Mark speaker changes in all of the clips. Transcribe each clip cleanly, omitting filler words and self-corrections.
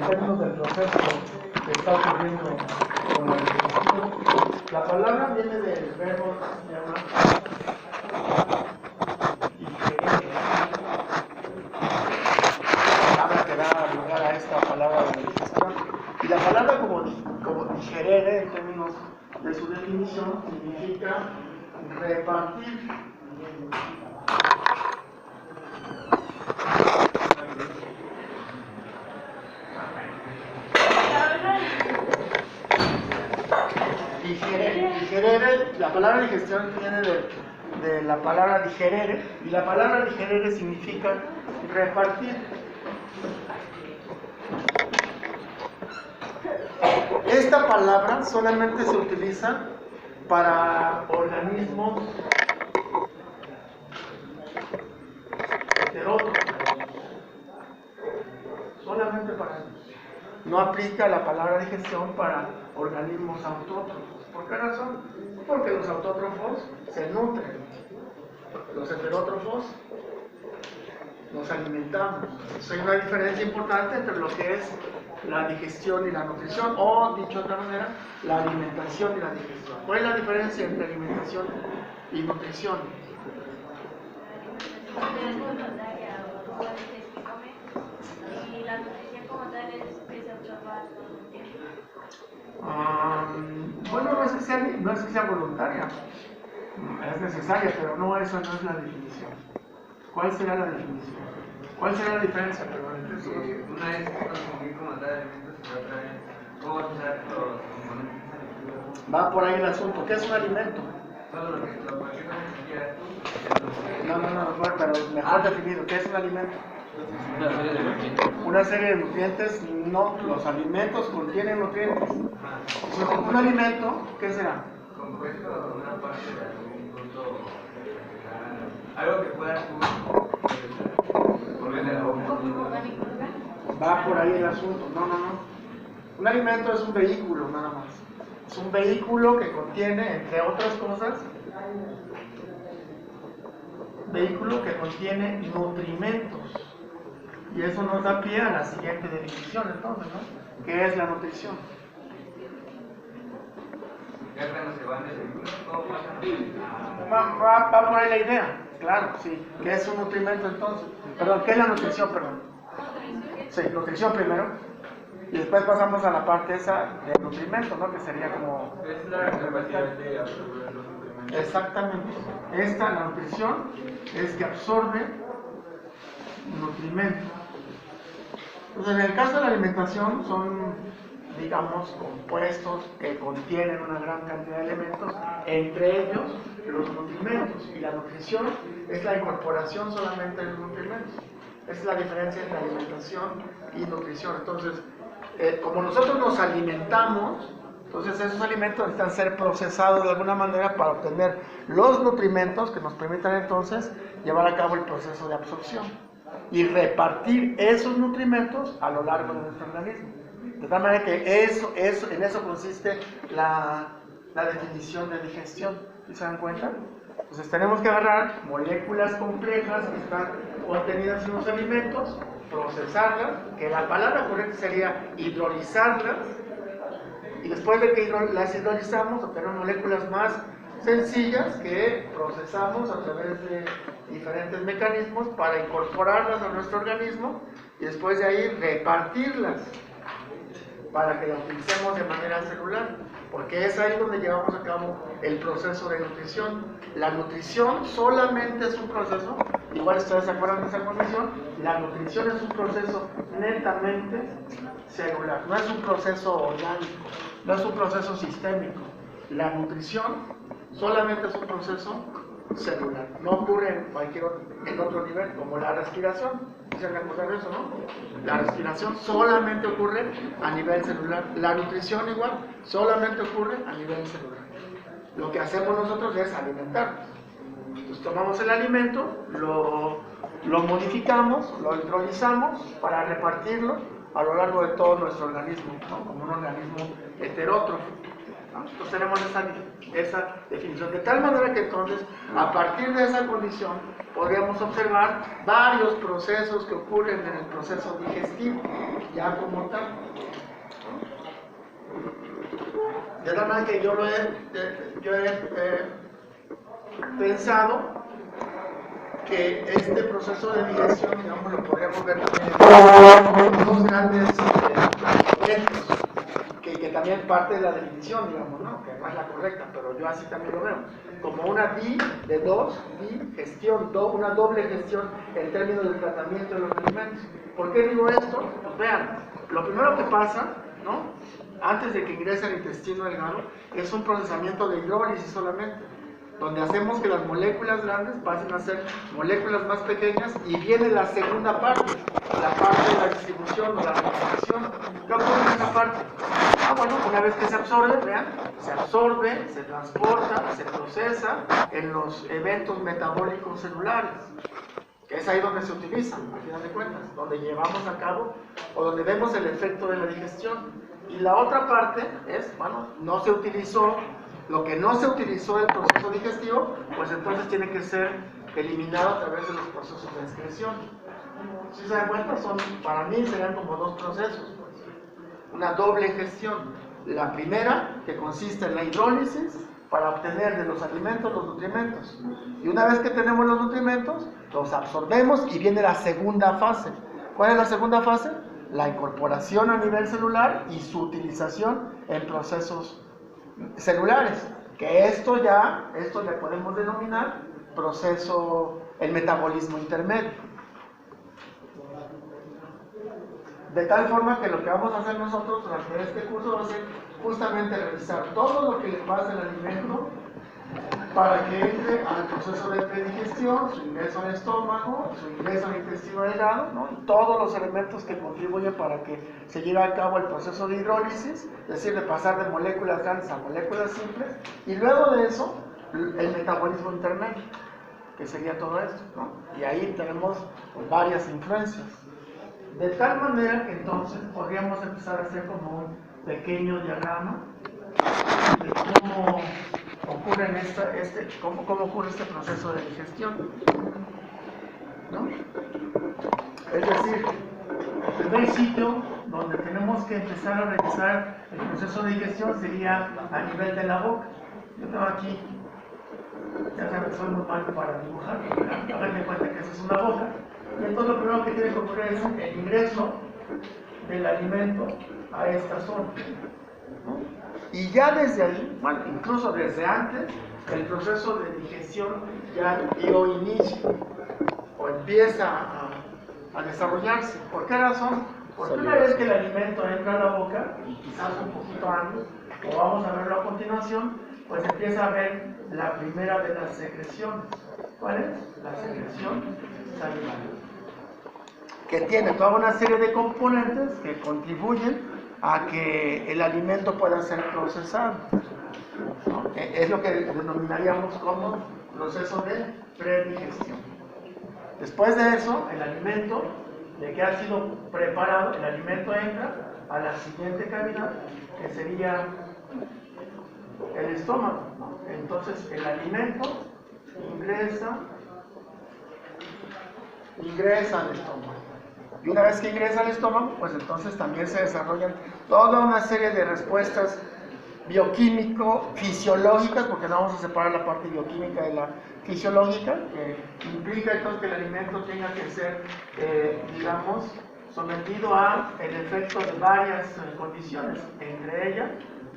Speaker 1: términos del proceso que está ocurriendo con la digestión. La palabra viene del verbo que se llama digerir, palabra que da lugar a esta palabra de digestión. Y la palabra como digerere, en términos de su definición, significa repartir. Digerere, la palabra digestión viene de la palabra digerere, y la palabra digerere significa repartir. Esta palabra solamente se utiliza para organismos heterótrofos, solamente para ellos. No aplica la palabra digestión para organismos autótrofos. ¿Por qué razón? Porque los autótrofos se nutren, los heterótrofos nos alimentamos. Entonces hay una diferencia importante entre lo que es la digestión y la nutrición, o dicho de otra manera, la alimentación y la digestión. ¿Cuál es la diferencia entre alimentación y nutrición?
Speaker 2: Y la nutrición como tal es absorbar todo el tiempo.
Speaker 1: Bueno, no es que sea voluntaria, es necesaria, pero no, esa no es la definición. ¿Cuál será la definición? ¿Cuál será la diferencia?
Speaker 3: Una es consumir como tal alimentos y otra es cómo usar los componentes.
Speaker 1: Va por ahí el asunto. ¿Qué es un alimento?
Speaker 3: Todo lo que quieras tú.
Speaker 1: No, pero mejor definido. ¿Qué es un alimento?
Speaker 3: Una serie de nutrientes.
Speaker 1: Una serie de nutrientes. No, los alimentos contienen nutrientes. Entonces, un alimento, ¿qué será?
Speaker 3: Compuesto una parte de algún punto, algo que puedas tú ponerle a la boca.
Speaker 1: Va por ahí el asunto. No. Un alimento es un vehículo, nada más. Es un vehículo que contiene, entre otras cosas, nutrimentos. Y eso nos da pie a la siguiente definición, entonces, ¿no? ¿Qué es la nutrición?
Speaker 3: Ya cuando se van de vehículos, todo pasa.
Speaker 1: Va por ahí la idea, claro, sí. ¿Qué es un nutrimento entonces? Perdón, ¿qué es la nutrición, perdón? Sí, nutrición primero. Y después pasamos a la parte esa de nutrimento, ¿no? Que sería como...
Speaker 3: Es la capacidad de absorber los nutrimentos.
Speaker 1: Exactamente. La nutrición, es que absorbe nutrimentos. Entonces, en el caso de la alimentación, son, digamos, compuestos que contienen una gran cantidad de elementos, entre ellos los nutrimentos. Y la nutrición es la incorporación solamente de los nutrimentos. Esa es la diferencia entre alimentación y nutrición. Entonces, como nosotros nos alimentamos, entonces esos alimentos necesitan ser procesados de alguna manera para obtener los nutrimentos que nos permitan entonces llevar a cabo el proceso de absorción y repartir esos nutrimentos a lo largo de nuestro organismo. De tal manera que en eso consiste la definición de digestión. ¿Sí se dan cuenta? Entonces tenemos que agarrar moléculas complejas que están contenidas en los alimentos, procesarlas, que la palabra correcta sería hidrolizarlas, y después de que las hidrolizamos, obtenemos moléculas más sencillas que procesamos a través de diferentes mecanismos para incorporarlas a nuestro organismo y después de ahí repartirlas para que las utilicemos de manera celular, porque es ahí donde llevamos a cabo el proceso de nutrición. La nutrición solamente es un proceso, igual ustedes se acuerdan de esa condición, la nutrición es un proceso netamente celular, no es un proceso orgánico, no es un proceso sistémico. La nutrición solamente es un proceso celular, no ocurre en otro nivel, como la respiración. ¿Se han acordado de eso, no? La respiración solamente ocurre a nivel celular. La nutrición igual, solamente ocurre a nivel celular. Lo que hacemos nosotros es alimentarnos. Entonces tomamos el alimento, lo modificamos, lo hidrolizamos para repartirlo a lo largo de todo nuestro organismo, ¿no? Como un organismo heterótrofo. ¿no? Entonces tenemos esa definición. De tal manera que entonces, a partir de esa condición, podríamos observar varios procesos que ocurren en el proceso digestivo, ya como tal. De tal manera que yo he pensado que este proceso de digestión, digamos, lo podríamos ver también en dos grandes entes, que también parte de la definición, digamos, ¿no? Que no es la correcta, pero yo así también lo veo, como una digestión, una doble gestión en términos del tratamiento de los alimentos. ¿Por qué digo esto? Pues vean, lo primero que pasa, ¿no? Antes de que ingrese al intestino delgado, es un procesamiento de hidrólisis solamente, donde hacemos que las moléculas grandes pasen a ser moléculas más pequeñas y viene la segunda parte, la parte de la distribución o la replicación. ¿Qué ocurre en esa parte? Bueno, una vez que se absorbe, vean, se absorbe, se transporta, se procesa en los eventos metabólicos celulares, que es ahí donde se utiliza, al final de cuentas, donde llevamos a cabo o donde vemos el efecto de la digestión. Y la otra parte es, bueno, no se utilizó, lo que no se utilizó en el proceso digestivo, pues entonces tiene que ser eliminado a través de los procesos de excreción. Si se dan cuenta, para mí serían como dos procesos, pues. Una doble gestión. La primera, que consiste en la hidrólisis, para obtener de los alimentos los nutrimentos. Y una vez que tenemos los nutrimentos, los absorbemos y viene la segunda fase. ¿Cuál es la segunda fase? La incorporación a nivel celular y su utilización en procesos celulares, que esto le podemos denominar el metabolismo intermedio. De tal forma que lo que vamos a hacer nosotros durante este curso va a ser justamente revisar todo lo que le pasa al alimento para que entre al proceso de predigestión, su ingreso al estómago, su ingreso al intestino delgado, ¿no? Y todos los elementos que contribuyen para que se lleve a cabo el proceso de hidrólisis, es decir, de pasar de moléculas grandes a moléculas simples, y luego de eso, el metabolismo intermedio, que sería todo esto, ¿no? Y ahí tenemos varias influencias. De tal manera que entonces podríamos empezar a hacer como un pequeño diagrama de cómo ocurre cómo ocurre este proceso de digestión, ¿no? Es decir, el primer sitio donde tenemos que empezar a revisar el proceso de digestión sería a nivel de la boca. Yo tengo aquí, ya saben, soy muy malo para dibujar, hagan de cuenta que esa es una boca, y entonces lo primero que tiene que ocurrir es el ingreso del alimento a esta zona, ¿no? Y ya desde ahí, bueno, incluso desde antes, el proceso de digestión ya dio inicio o empieza a desarrollarse. ¿Por qué razón? Porque una vez que el alimento entra a la boca, y quizás un poquito antes, o vamos a verlo a continuación, pues empieza a haber la primera de las secreciones. ¿Cuál es? La secreción salival, que tiene toda una serie de componentes que contribuyen a que el alimento pueda ser procesado, ¿no? Es lo que denominaríamos como proceso de predigestión. Después de eso, el alimento, de que ha sido preparado, el alimento entra a la siguiente cavidad, que sería el estómago, ¿no? Entonces el alimento ingresa al estómago. Y una vez que ingresa al estómago, pues entonces también se desarrollan toda una serie de respuestas bioquímico-fisiológicas, porque no vamos a separar la parte bioquímica de la fisiológica, que implica entonces que el alimento tenga que ser, digamos, sometido a el efecto de varias condiciones. Entre ellas,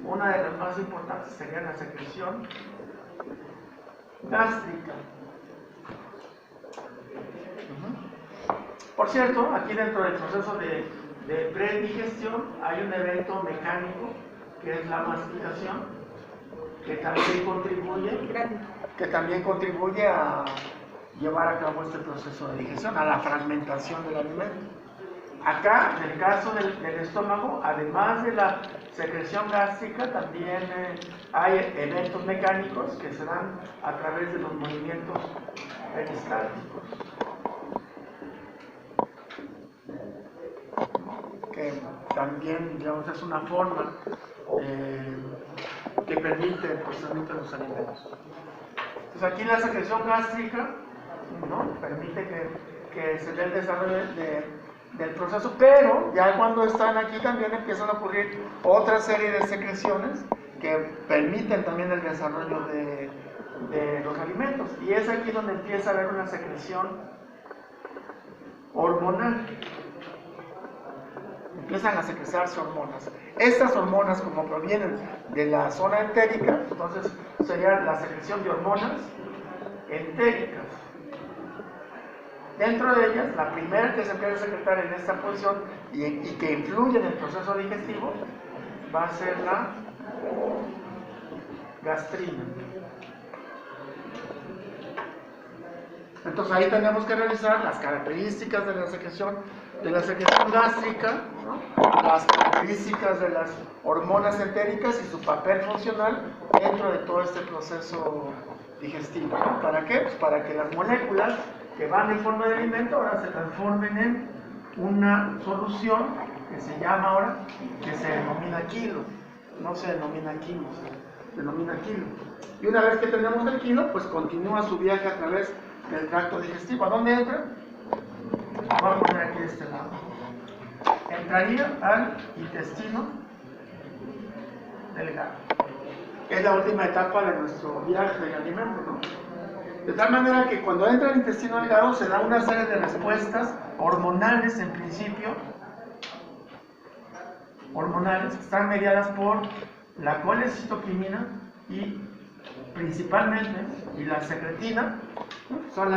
Speaker 1: una de las más importantes sería la secreción gástrica. Por cierto, aquí dentro del proceso de predigestión hay un evento mecánico que es la masticación, que también contribuye a llevar a cabo este proceso de digestión, a la fragmentación del alimento. Acá, en el caso del estómago, además de la secreción gástrica, también hay eventos mecánicos que se dan a través de los movimientos peristálticos, que también, digamos, es una forma que permite el procesamiento de los alimentos. Entonces aquí la secreción gástrica, ¿no?, permite que se dé el desarrollo del proceso, pero ya cuando están aquí también empiezan a ocurrir otra serie de secreciones que permiten también el desarrollo de los alimentos, y es aquí donde empieza a haber una secreción hormonal. Empiezan a secretarse hormonas. Estas hormonas, como provienen de la zona entérica, entonces sería la secreción de hormonas entéricas. Dentro de ellas, la primera que se empieza a secretar en esta posición y que influye en el proceso digestivo va a ser la gastrina. Entonces ahí tenemos que revisar las características de la secreción gástrica, ¿no?, las características de las hormonas entéricas y su papel funcional dentro de todo este proceso digestivo, ¿no? ¿Para qué? Pues para que las moléculas que van en forma de alimento ahora se transformen en una solución que se llama ahora, que se denomina kilo. No se denomina kilo, se denomina kilo. Y una vez que tenemos el kilo, pues continúa su viaje a través del tracto digestivo. ¿A dónde entra? Vamos a poner aquí de este lado. Entraría al intestino delgado. Es la última etapa de nuestro viaje de alimento, ¿no? De tal manera que cuando entra al intestino delgado se da una serie de respuestas hormonales, en principio, hormonales, que están mediadas por la colecitoquinina y principalmente, y la secretina, ¿no?, son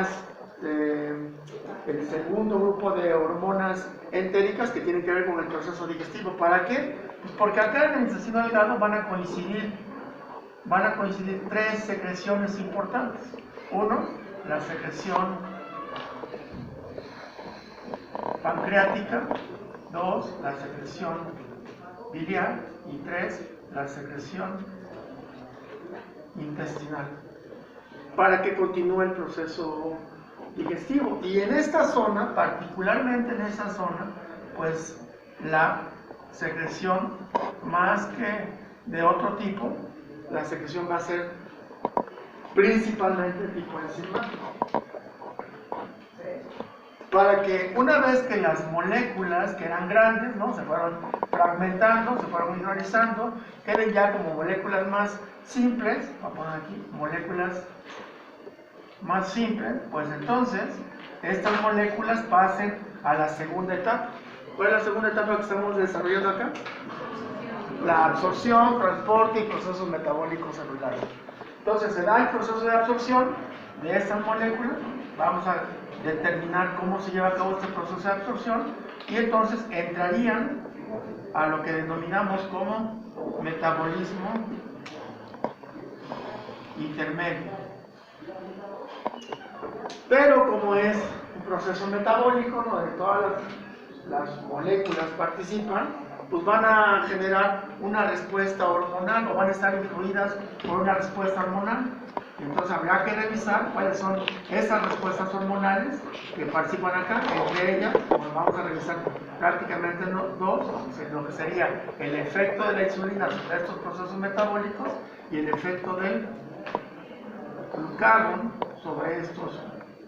Speaker 1: el segundo grupo de hormonas entéricas que tienen que ver con el proceso digestivo. ¿Para qué? Pues porque acá en el intestino delgado van a coincidir tres secreciones importantes. Uno, la secreción pancreática. Dos, la secreción biliar. Y tres, la secreción intestinal, para que continúe el proceso digestivo. Y en esta zona, particularmente en esa zona, pues la secreción, más que de otro tipo, la secreción va a ser principalmente tipo enzimático, para que una vez que las moléculas que eran grandes, ¿no?, se fueron fragmentando, se fueron mineralizando, queden ya como moléculas más simples, vamos a poner aquí, moléculas más simples, pues entonces estas moléculas pasen a la segunda etapa. ¿Cuál es la segunda etapa que estamos desarrollando acá? La absorción, transporte y procesos metabólicos celulares. Entonces se da el proceso de absorción de estas moléculas, vamos a determinar cómo se lleva a cabo este proceso de absorción, y entonces entrarían a lo que denominamos como metabolismo intermedio. Pero como es un proceso metabólico, ¿no?, de todas las moléculas participan, pues van a generar una respuesta hormonal, o van a estar influidas por una respuesta hormonal. Entonces habrá que revisar cuáles son esas respuestas hormonales que participan acá. Entre ellas, pues vamos a revisar prácticamente dos, lo que sería el efecto de la insulina sobre estos procesos metabólicos y el efecto del glucagón sobre estos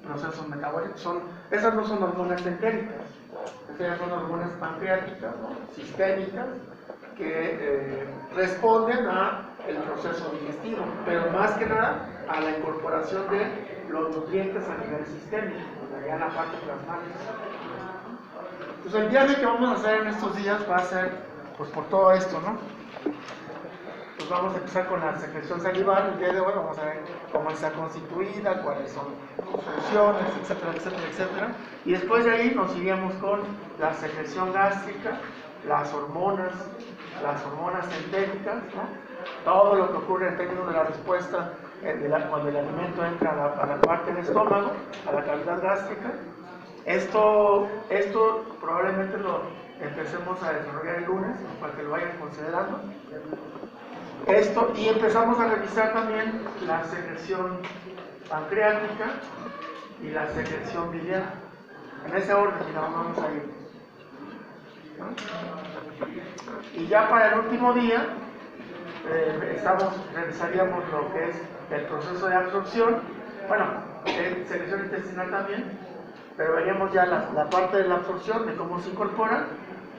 Speaker 1: procesos metabólicos. Esas no son hormonas entéricas, esas son hormonas pancreáticas, ¿no?, sistémicas, que responden al proceso digestivo, pero más que nada a la incorporación de los nutrientes a nivel sistémico, allá en la parte plasmática. Entonces el viaje que vamos a hacer en estos días va a ser, pues, por todo esto, ¿no? Pues vamos a empezar con la secreción salival. El día de hoy vamos a ver cómo está constituida, cuáles son sus funciones, etcétera, etcétera, etcétera. Y después de ahí nos iríamos con la secreción gástrica, las hormonas entéricas, ¿no?, todo lo que ocurre en términos de la respuesta cuando el alimento entra a la parte del estómago, a la cavidad gástrica. Esto probablemente lo empecemos a desarrollar el lunes, para que lo vayan considerando. Y empezamos a revisar también la secreción pancreática y la secreción biliar. En ese orden, vamos a ir, ¿no? Y ya para el último día revisaríamos lo que es el proceso de absorción, bueno, secreción intestinal también, pero veríamos ya la parte de la absorción, de cómo se incorpora,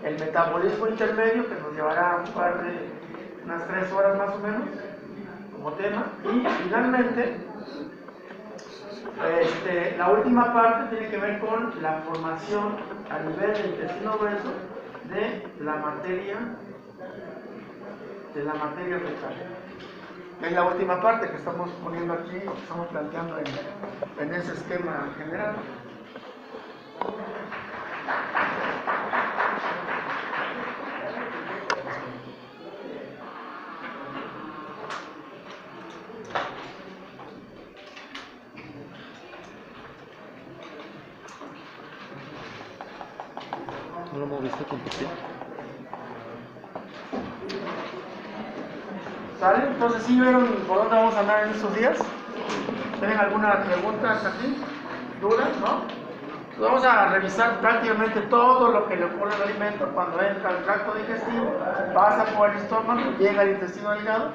Speaker 1: el metabolismo intermedio, que nos llevará unas 3 horas más o menos, como tema, y finalmente, la última parte tiene que ver con la formación a nivel del intestino grueso de la materia fecal. Es la última parte que estamos poniendo aquí, que estamos planteando en ese esquema general.
Speaker 4: ¿No lo hemos visto compartir?
Speaker 1: ¿Sale? Entonces, ¿sí vieron por dónde vamos a andar en estos días? ¿Tienen alguna pregunta hasta aquí? ¿Dudas? ¿No? Vamos a revisar prácticamente todo lo que le ocurre al alimento cuando entra al tracto digestivo, pasa por el estómago, llega al intestino delgado,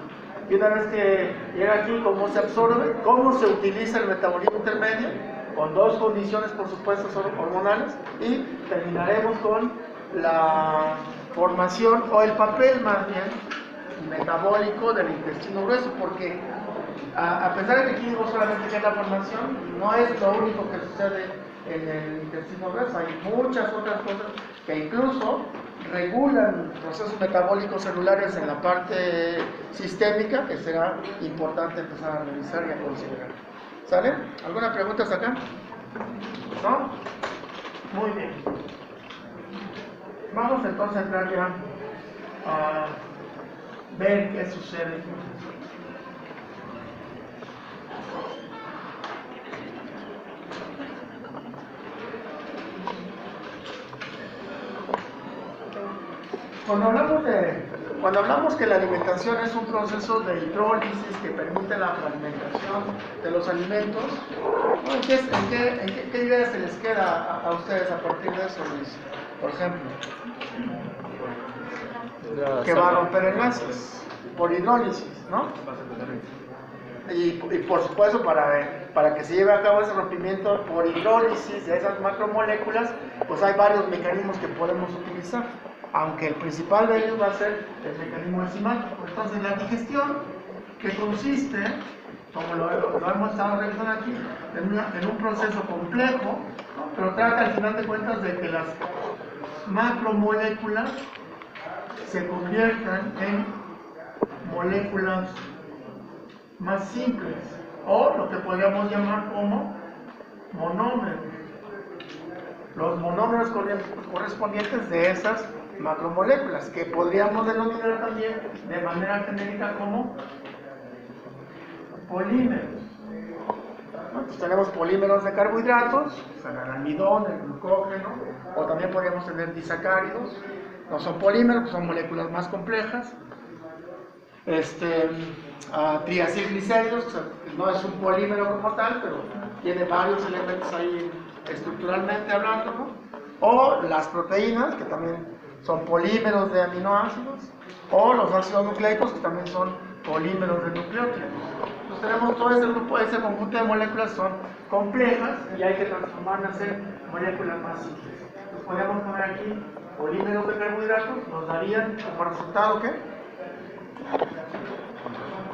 Speaker 1: y una vez que llega aquí, cómo se absorbe, cómo se utiliza el metabolismo intermedio, con 2 condiciones, por supuesto, son hormonales, y terminaremos con la formación, o el papel más bien, metabólico del intestino grueso, porque a pesar de que aquí digo solamente que es la formación, no es lo único que sucede en el intestino grueso, hay muchas otras cosas que incluso regulan procesos metabólicos celulares en la parte sistémica, que será importante empezar a revisar y a considerar. ¿Sale? ¿Alguna pregunta hasta acá? ¿No? Muy bien. Vamos entonces a entrar ya a ver qué sucede. Cuando hablamos que la alimentación es un proceso de hidrólisis que permite la fragmentación de los alimentos, ¿qué idea se les queda a ustedes a partir de eso, Luis? Por ejemplo, que va a romper enlaces por hidrólisis, ¿no? Y por supuesto, para que se lleve a cabo ese rompimiento por hidrólisis de esas macromoléculas, pues hay varios mecanismos que podemos utilizar, aunque el principal de ellos va a ser el mecanismo enzimático. Entonces, la digestión, que consiste, como lo hemos estado revisando aquí, en un proceso complejo, ¿no? Pero trata al final de cuentas de que las macromoléculas se conviertan en moléculas más simples, o lo que podríamos llamar como monómeros. Los monómeros correspondientes de esas macromoléculas, que podríamos denominar también de manera genérica como polímeros. Entonces tenemos polímeros de carbohidratos, el almidón, el glucógeno, o también podríamos tener disacáridos. No son polímeros, son moléculas más complejas. Triacilglicéridos, no es un polímero como tal, pero tiene varios elementos ahí estructuralmente hablando, ¿no? O las proteínas, que también son polímeros de aminoácidos, o los ácidos nucleicos, que también son polímeros de nucleótidos. Entonces tenemos todo ese grupo, ese conjunto de moléculas son complejas y hay que transformarlas en moléculas más simples. Entonces podríamos poner aquí polímeros de carbohidratos, nos darían como resultado ¿qué?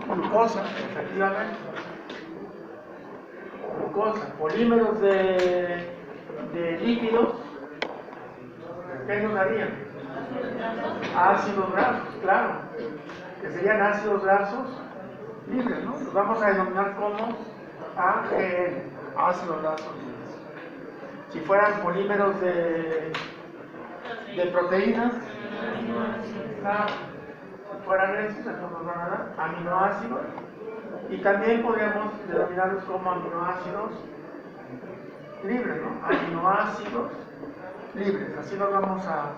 Speaker 1: Glucosa, efectivamente. Glucosa, polímeros de líquidos, ¿qué nos darían? Ácidos grasos, claro, que serían ácidos grasos libres, ¿no? Los vamos a denominar como AGL, ácidos grasos libres. Si fueran polímeros de proteínas, claro, si fueran esos, entonces nos van a dar aminoácidos, y también podríamos denominarlos como aminoácidos libres, ¿no? Aminoácidos libres, así los vamos a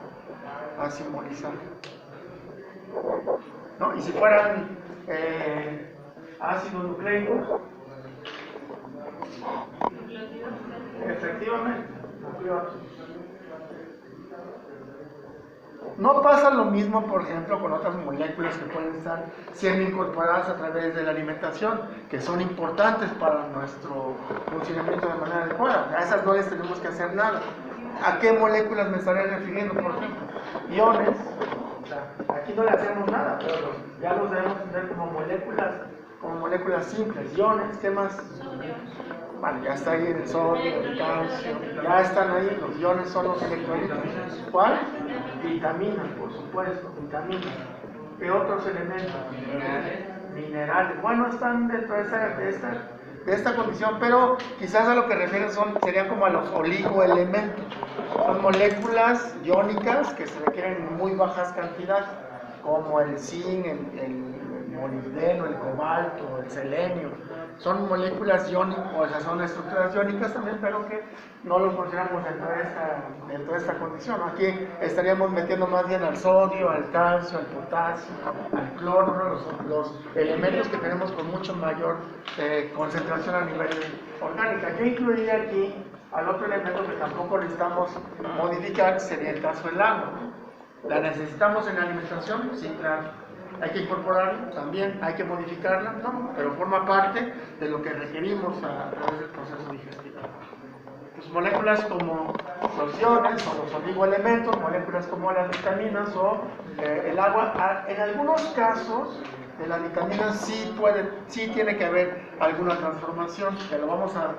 Speaker 1: simbolizar, ¿no? Y si fueran ácidos nucleicos, efectivamente, nucleótidos. No pasa lo mismo, por ejemplo, con otras moléculas que pueden estar siendo incorporadas a través de la alimentación, que son importantes para nuestro funcionamiento de manera adecuada. A esas no les tenemos que hacer nada. ¿A qué moléculas me estaré refiriendo, por ejemplo? Iones. O sea, aquí no le hacemos nada, pero ya los debemos tener como moléculas simples. Iones, ¿qué más? Vale, ya está ahí el sodio, el calcio, ya están ahí, los iones son los electrolitos. ¿Cuál? Vitaminas, por supuesto, vitaminas. ¿Qué otros elementos? Minerales. Bueno, están dentro de esta condición, pero quizás a lo que refieren serían como a los oligoelementos. Son moléculas iónicas que se requieren en muy bajas cantidades, como el zinc, el molibdeno, el cobalto, el selenio. Son moléculas iónicas, o sea, son estructuras iónicas también, pero que no los consideramos dentro de esta condición. Aquí estaríamos metiendo más bien al sodio, al calcio, al potasio, al cloro, los elementos que tenemos con mucho mayor concentración a nivel orgánico. Yo incluiría aquí al otro elemento que tampoco necesitamos modificar, sería el caso del agua. ¿La necesitamos en la alimentación? Sí, claro. Hay que incorporarla también, hay que modificarla, no, pero forma parte de lo que requerimos a través del proceso digestivo. Pues moléculas como los iones o los oligoelementos, moléculas como las vitaminas o el agua, en algunos casos de las vitaminas sí tiene que haber alguna transformación, que lo vamos a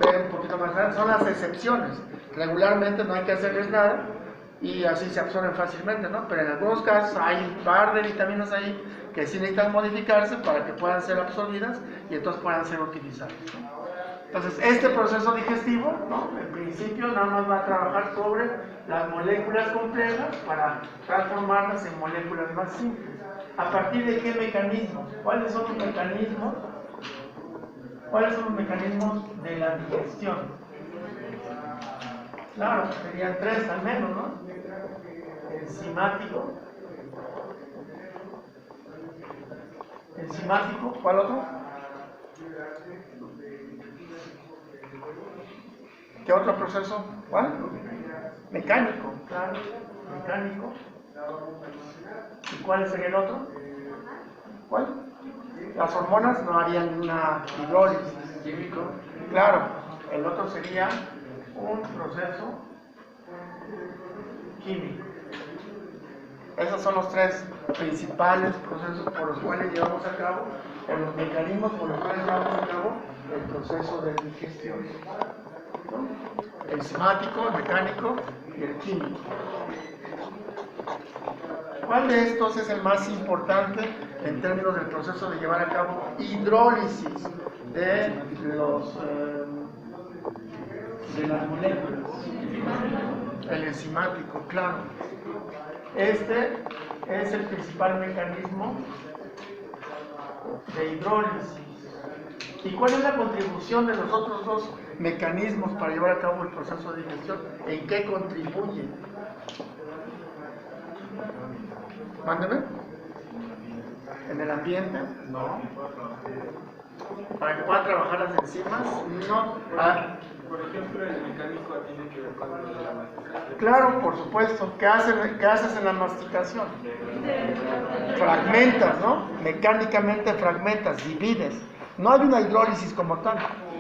Speaker 1: ver un poquito más adelante, son las excepciones. Regularmente no hay que hacerles nada y así se absorben fácilmente, ¿no? Pero en algunos casos hay un par de vitaminas ahí que sí necesitan modificarse para que puedan ser absorbidas y entonces puedan ser utilizadas, ¿no? Entonces, este proceso digestivo, ¿no? En principio nada más va a trabajar sobre las moléculas complejas para transformarlas en moléculas más simples. ¿A partir de qué mecanismos? ¿Cuáles son los mecanismos? ¿Cuáles son los mecanismos de la digestión? Claro, serían tres al menos, ¿no? Enzimático, ¿cuál otro? ¿Qué otro proceso? ¿Cuál? Mecánico, claro, mecánico. ¿Y cuál sería el otro? ¿Cuál? Las hormonas no harían una hidrólisis. Químico. Claro, el otro sería un proceso químico. Esos son los tres principales procesos por los cuales llevamos a cabo, o los mecanismos por los cuales llevamos a cabo el proceso de digestión. ¿No? El enzimático, el mecánico y el químico. ¿Cuál de estos es el más importante en términos del proceso de llevar a cabo hidrólisis de las moléculas? El enzimático, claro. Este es el principal mecanismo de hidrólisis. ¿Y cuál es la contribución de los otros dos mecanismos para llevar a cabo el proceso de digestión? ¿En qué contribuyen? Mándeme. ¿En el ambiente? No. ¿Para que puedan trabajar las enzimas? No.
Speaker 3: Por ejemplo, el mecánico tiene que ver con lo de la masticación.
Speaker 1: Claro, por supuesto. ¿Qué haces en la masticación? Fragmentas, ¿no? Mecánicamente fragmentas, divides. No hay una hidrólisis como tal,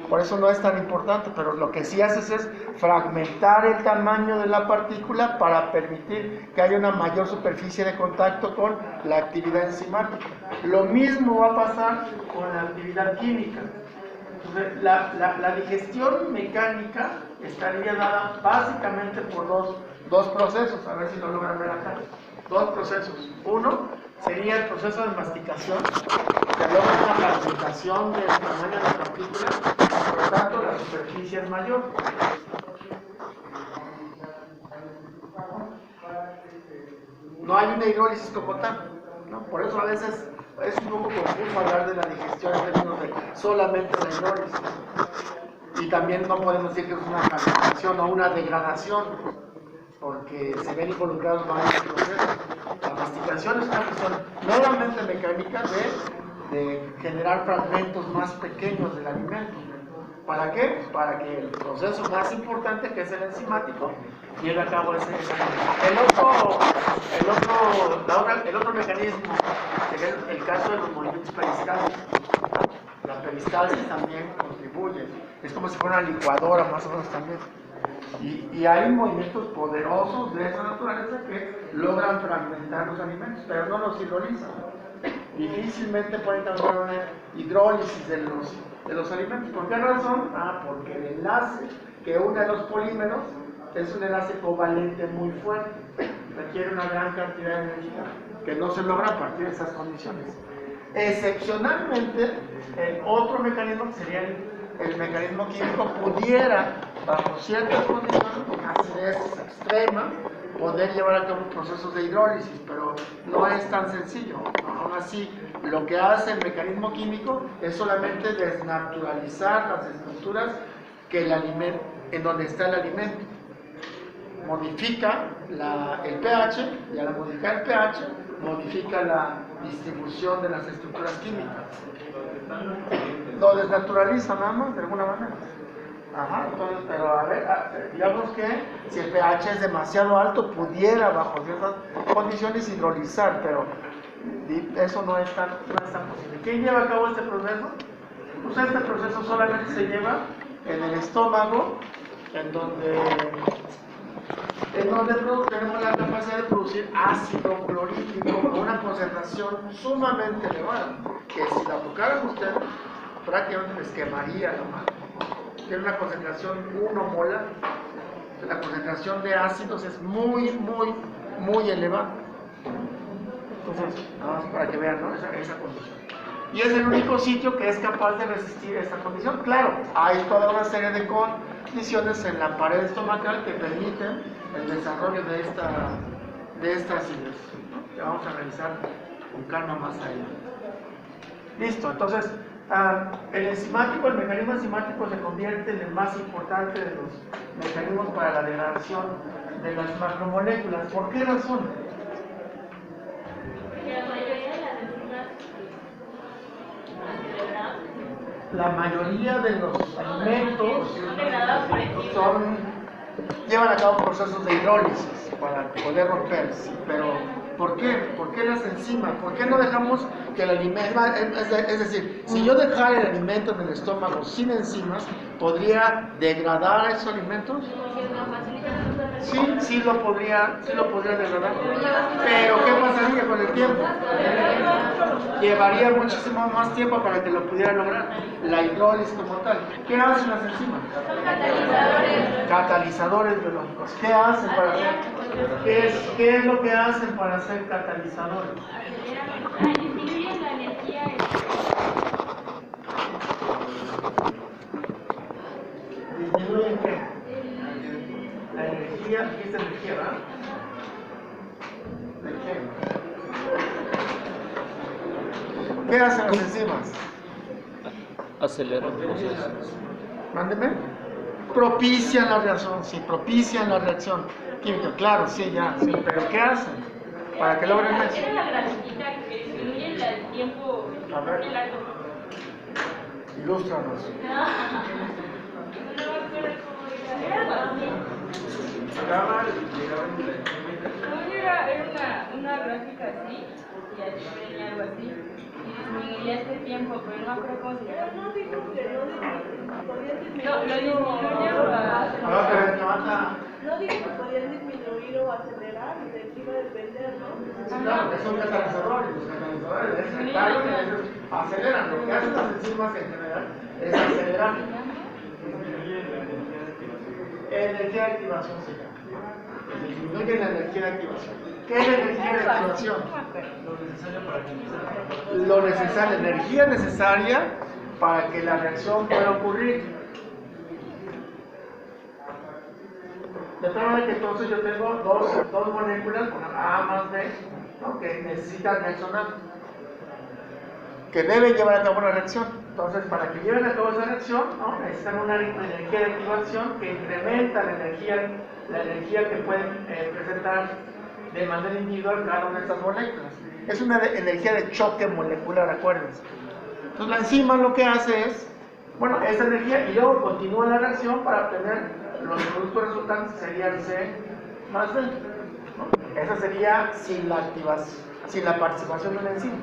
Speaker 1: por eso no es tan importante, pero lo que sí haces es fragmentar el tamaño de la partícula para permitir que haya una mayor superficie de contacto con la actividad enzimática. Lo mismo va a pasar con la actividad química. Entonces, la digestión mecánica estaría dada básicamente por dos procesos, a ver si lo logran ver acá. Dos procesos. Uno sería el proceso de masticación, que logra una fragmentación del tamaño de la partícula, por lo tanto la superficie es mayor. No hay una hidrólisis como tal, ¿no? Por eso a veces es un poco confuso hablar de la digestión en términos de solamente la hidrólisis. Y también no podemos decir que es una fragmentación o una degradación, porque se ven involucrados varios procesos. La masticación es una cuestión meramente mecánica de generar fragmentos más pequeños del alimento. ¿Para qué? Para que el proceso más importante, que es el enzimático, lleve a cabo ese. El otro mecanismo sería el caso de los movimientos peristálticos. La peristalsis también contribuye. Es como si fuera una licuadora, más o menos también. Y hay movimientos poderosos de esa naturaleza que logran fragmentar los alimentos, pero no los hidrolizan. Difícilmente pueden causar una hidrólisis de los alimentos. ¿Por qué razón? Porque el enlace que une a los polímeros es un enlace covalente muy fuerte. Requiere una gran cantidad de energía que no se logra a partir de esas condiciones. Excepcionalmente, el otro mecanismo, que sería el mecanismo químico, pudiera, bajo ciertas condiciones, con acidez extrema, poder llevar a cabo procesos de hidrólisis, pero no es tan sencillo. Aún así, lo que hace el mecanismo químico es solamente desnaturalizar las estructuras que en donde está el alimento. Modifica el pH, y al modificar el pH, modifica la distribución de las estructuras químicas. Lo desnaturaliza nada más, de alguna manera. Entonces, pero a ver, digamos que si el pH es demasiado alto, pudiera bajo ciertas condiciones hidrolizar, pero eso no es tan posible. ¿Quién lleva a cabo este proceso? Pues este proceso solamente se lleva en el estómago, en donde tenemos la capacidad de producir ácido clorhídrico con una concentración sumamente elevada, que si la tocaran ustedes, prácticamente les quemaría la mano. Tiene una concentración 1 molar. La concentración de ácidos es muy elevada. Entonces, nada más para que vean, ¿no? esa condición. Y es el único sitio que es capaz de resistir esta condición. Claro, hay toda una serie de condiciones en la pared estomacal que permiten el desarrollo de esta acidez, ¿no? Que vamos a revisar con calma más adelante. Listo, entonces, el mecanismo enzimático se convierte en el más importante de los mecanismos para la degradación de las macromoléculas. ¿Por qué razón? La mayoría de los alimentos llevan a cabo procesos de hidrólisis para poder romperse, pero ¿por qué? ¿Por qué las enzimas? ¿Por qué no dejamos que el alimento, es decir, si yo dejara el alimento en el estómago sin enzimas, ¿podría degradar esos alimentos? Sí lo podría degradar. Pero ¿qué pasaría con el tiempo? Llevaría muchísimo más tiempo para que lo pudiera lograr. La hidrólisis como tal. ¿Qué hacen las enzimas? Catalizadores biológicos. ¿Qué hacen para hacer? ¿Qué es lo que hacen para ser catalizadores?
Speaker 2: Disminuyen la energía.
Speaker 1: ¿Disminuyen qué? La energía, ¿qué es energía, verdad? ¿De qué? ¿Qué hacen las enzimas?
Speaker 4: Aceleran procesos.
Speaker 1: Mándeme. Propician la reacción, sí, propician la reacción química, claro, sí, pero ¿qué hacen? Para que logren eso.
Speaker 2: Era la grafiquita que disminuye el tiempo.
Speaker 1: A ver. Ilústranos.
Speaker 5: Era una gráfica así, y así venía algo así, y disminuía este tiempo, pero no me acuerdo cómo se llama. No, lo disminuyó a...
Speaker 6: No digo que podían disminuir o acelerar, de encima depender, ¿no?
Speaker 1: Sí, claro, que son catalizadores. Los catalizadores aceleran. Lo que hacen las enzimas en general es acelerar. Energía de activación se llama. Disminuye la energía de activación. ¿Qué es la energía de activación? Lo necesario, la energía necesaria para que la reacción pueda ocurrir. De tal manera que entonces yo tengo dos moléculas, una A más B, ¿no? Que necesitan reaccionar, que deben llevar a cabo una reacción. Entonces, para que lleven a cabo esa reacción, ¿no? Necesitan una energía de activación que incrementa la energía que pueden presentar de manera individual cada una de estas moléculas. Es una energía de choque molecular, acuérdense. Entonces, la enzima lo que hace es Bueno, esta energía y luego continúa la reacción para obtener los productos resultantes que serían C más D, ¿no? Esa sería sin la participación de una enzima.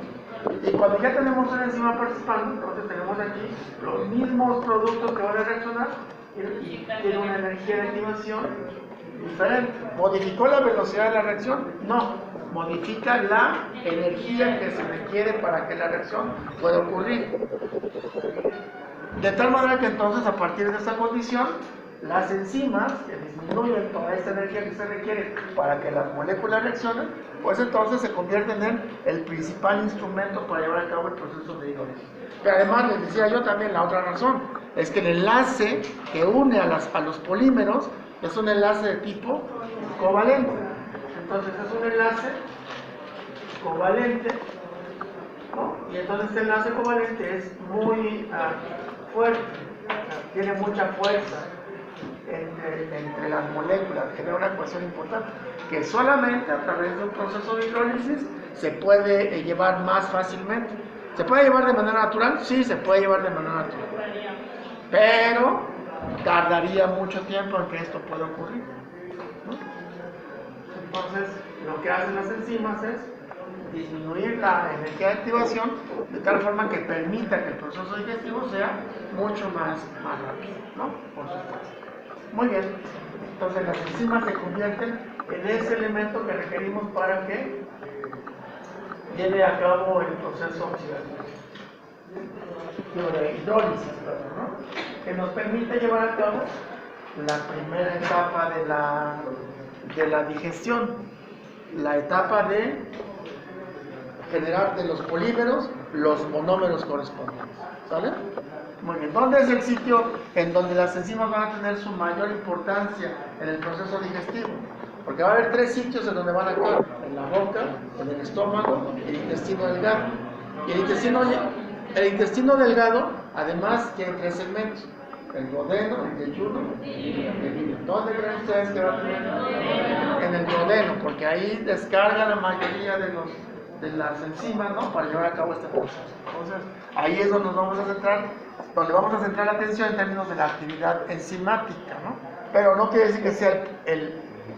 Speaker 1: Y cuando ya tenemos una enzima participando, entonces tenemos aquí los mismos productos que van a reaccionar y tiene una energía de activación diferente. ¿Modificó la velocidad de la reacción? No, modifica la energía que se requiere para que la reacción pueda ocurrir. De tal manera que entonces, a partir de esta condición, las enzimas que disminuyen toda esta energía que se requiere para que las moléculas reaccionen, pues entonces se convierten en el principal instrumento para llevar a cabo el proceso de hidrólisis. Y además les decía yo también la otra razón, es que el enlace que une a los polímeros es un enlace de tipo covalente. Entonces es un enlace covalente, ¿no? Y entonces este enlace covalente es muy fuerte, tiene mucha fuerza entre las moléculas, genera una ecuación importante que solamente a través de un proceso de hidrólisis se puede llevar más fácilmente. ¿Se puede llevar de manera natural? Sí, se puede llevar de manera natural, pero tardaría mucho tiempo en que esto pueda ocurrir, ¿no? Entonces lo que hacen las enzimas es disminuir la energía de activación de tal forma que permita que el proceso digestivo sea mucho más rápido, ¿no? Por supuesto. Muy bien, entonces las enzimas se convierten en ese elemento que requerimos para que lleve a cabo el proceso oxidativo de hidrólisis, ¿no? Que nos permite llevar a cabo la primera etapa de la digestión, la etapa de generar de los polímeros los monómeros correspondientes, ¿sale? Muy bien, ¿dónde es el sitio en donde las enzimas van a tener su mayor importancia en el proceso digestivo? Porque va a haber tres sitios en donde van a actuar: en la boca, en el estómago y el intestino delgado. Y el intestino delgado, además, tiene tres segmentos: el duodeno, el yeyuno y el hígado. ¿Dónde creen ustedes que va a tener? En el duodeno, porque ahí descarga la mayoría de las enzimas, ¿no? Para llevar a cabo este proceso. Entonces, ahí es donde nos vamos a centrar, donde vamos a centrar la atención en términos de la actividad enzimática, ¿no? Pero no quiere decir que sea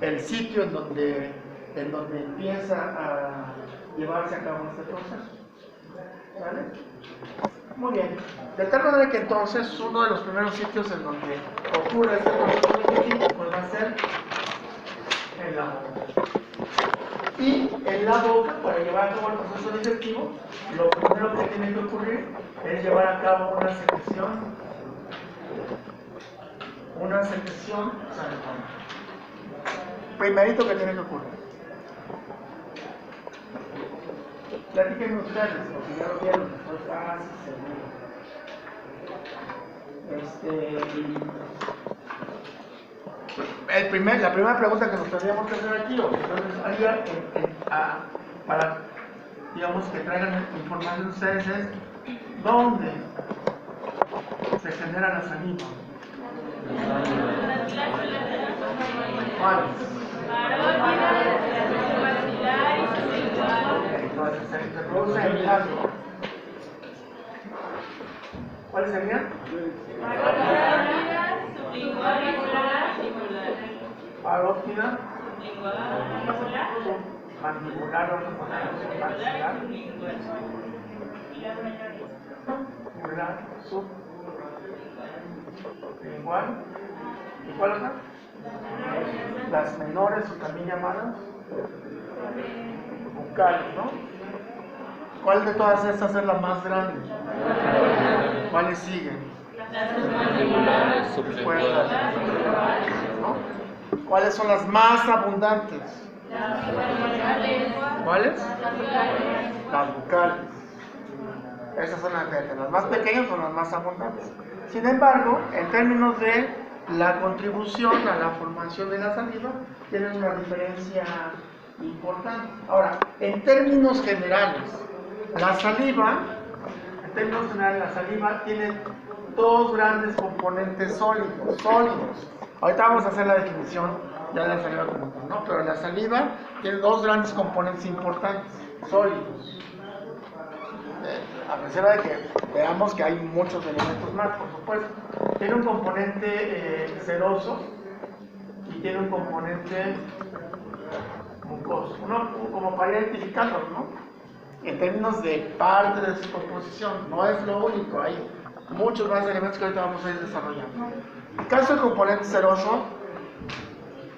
Speaker 1: el sitio en donde empieza a llevarse a cabo este proceso. ¿Vale? Muy bien. De tal manera que entonces uno de los primeros sitios en donde ocurre este proceso digestivo pues va a ser en la boca. Y en la boca, para llevar a cabo el proceso digestivo, lo primero que tiene que ocurrir es llevar a cabo una secreción sanguínea. Primerito que tiene que ocurrir. Platíquenme ustedes, porque ya lo vieron, estoy casi seguro. La primera pregunta que nos tendríamos que hacer aquí, o que entonces haría para, digamos, que traigan información ustedes, es ¿dónde se genera la saliva? ¿Cuáles? Entonces se introduce en el hígado. ¿Cuáles serían? Parótida, mandibular, sublingual. ¿Y cuál otra? Las menores, o también llamadas bucales, ¿no? ¿Cuál de todas estas es la más grande? ¿Cuáles siguen? ¿No? ¿Cuáles son las más abundantes? ¿Cuáles? Las bucales. Esas son las más pequeñas, son las más abundantes. Sin embargo, en términos de la contribución a la formación de la saliva, tienen una diferencia importante. Ahora, en términos generales, la saliva tiene dos grandes componentes sólidos. Ahorita vamos a hacer la definición ya de la saliva como tal, ¿no? Pero la saliva tiene dos grandes componentes importantes, sólidos. a reserva de que veamos que hay muchos elementos más, por supuesto. Tiene un componente seroso y tiene un componente mucoso. Uno, como para identificarlos, ¿no? En términos de parte de su composición, no es lo único, hay muchos más elementos que ahorita vamos a ir desarrollando. En el caso del componente seroso,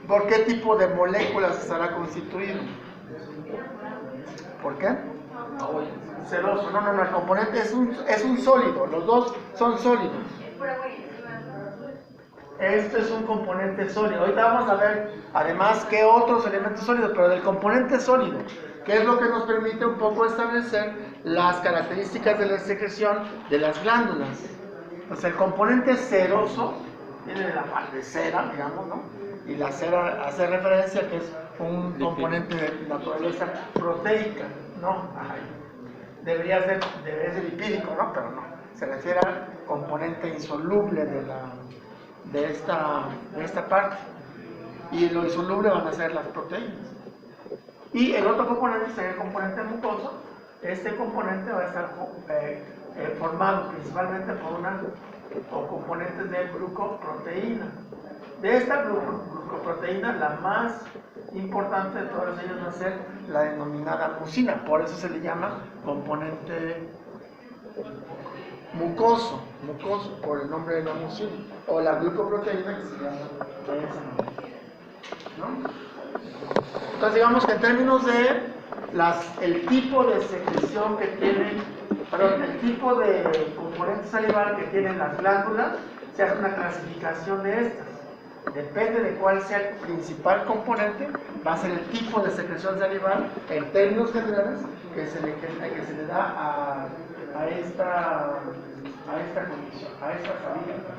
Speaker 1: ¿por qué tipo de moléculas estará constituido? ¿Por qué? Seroso, no, el componente es un sólido, los dos son sólidos. Este es un componente sólido. Ahorita vamos a ver, además, qué otros elementos sólidos, pero del componente sólido, que es lo que nos permite un poco establecer las características de la secreción de las glándulas. Pues el componente seroso viene de la parte cera, digamos, ¿no? Y la cera hace referencia a que es un componente de naturaleza proteica, ¿no? Ay, debería ser lipídico, ¿no? Pero no, se refiere al componente insoluble de esta parte. Y lo insoluble van a ser las proteínas. Y el otro componente sería el componente mucoso. Este componente va a estar formado principalmente por componentes de glucoproteína. De esta glucoproteína, la más importante de todas ellas va a ser la denominada mucina, por eso se le llama componente mucoso, por el nombre de la mucina, o la glucoproteína que se llama de esa manera, ¿no? Entonces digamos que en términos de el tipo de secreción que tienen, el tipo de componente salival que tienen las glándulas, se hace una clasificación de estas. Depende de cuál sea el principal componente, va a ser el tipo de secreción salival en términos generales que se le da a esta condición, a esta saliva.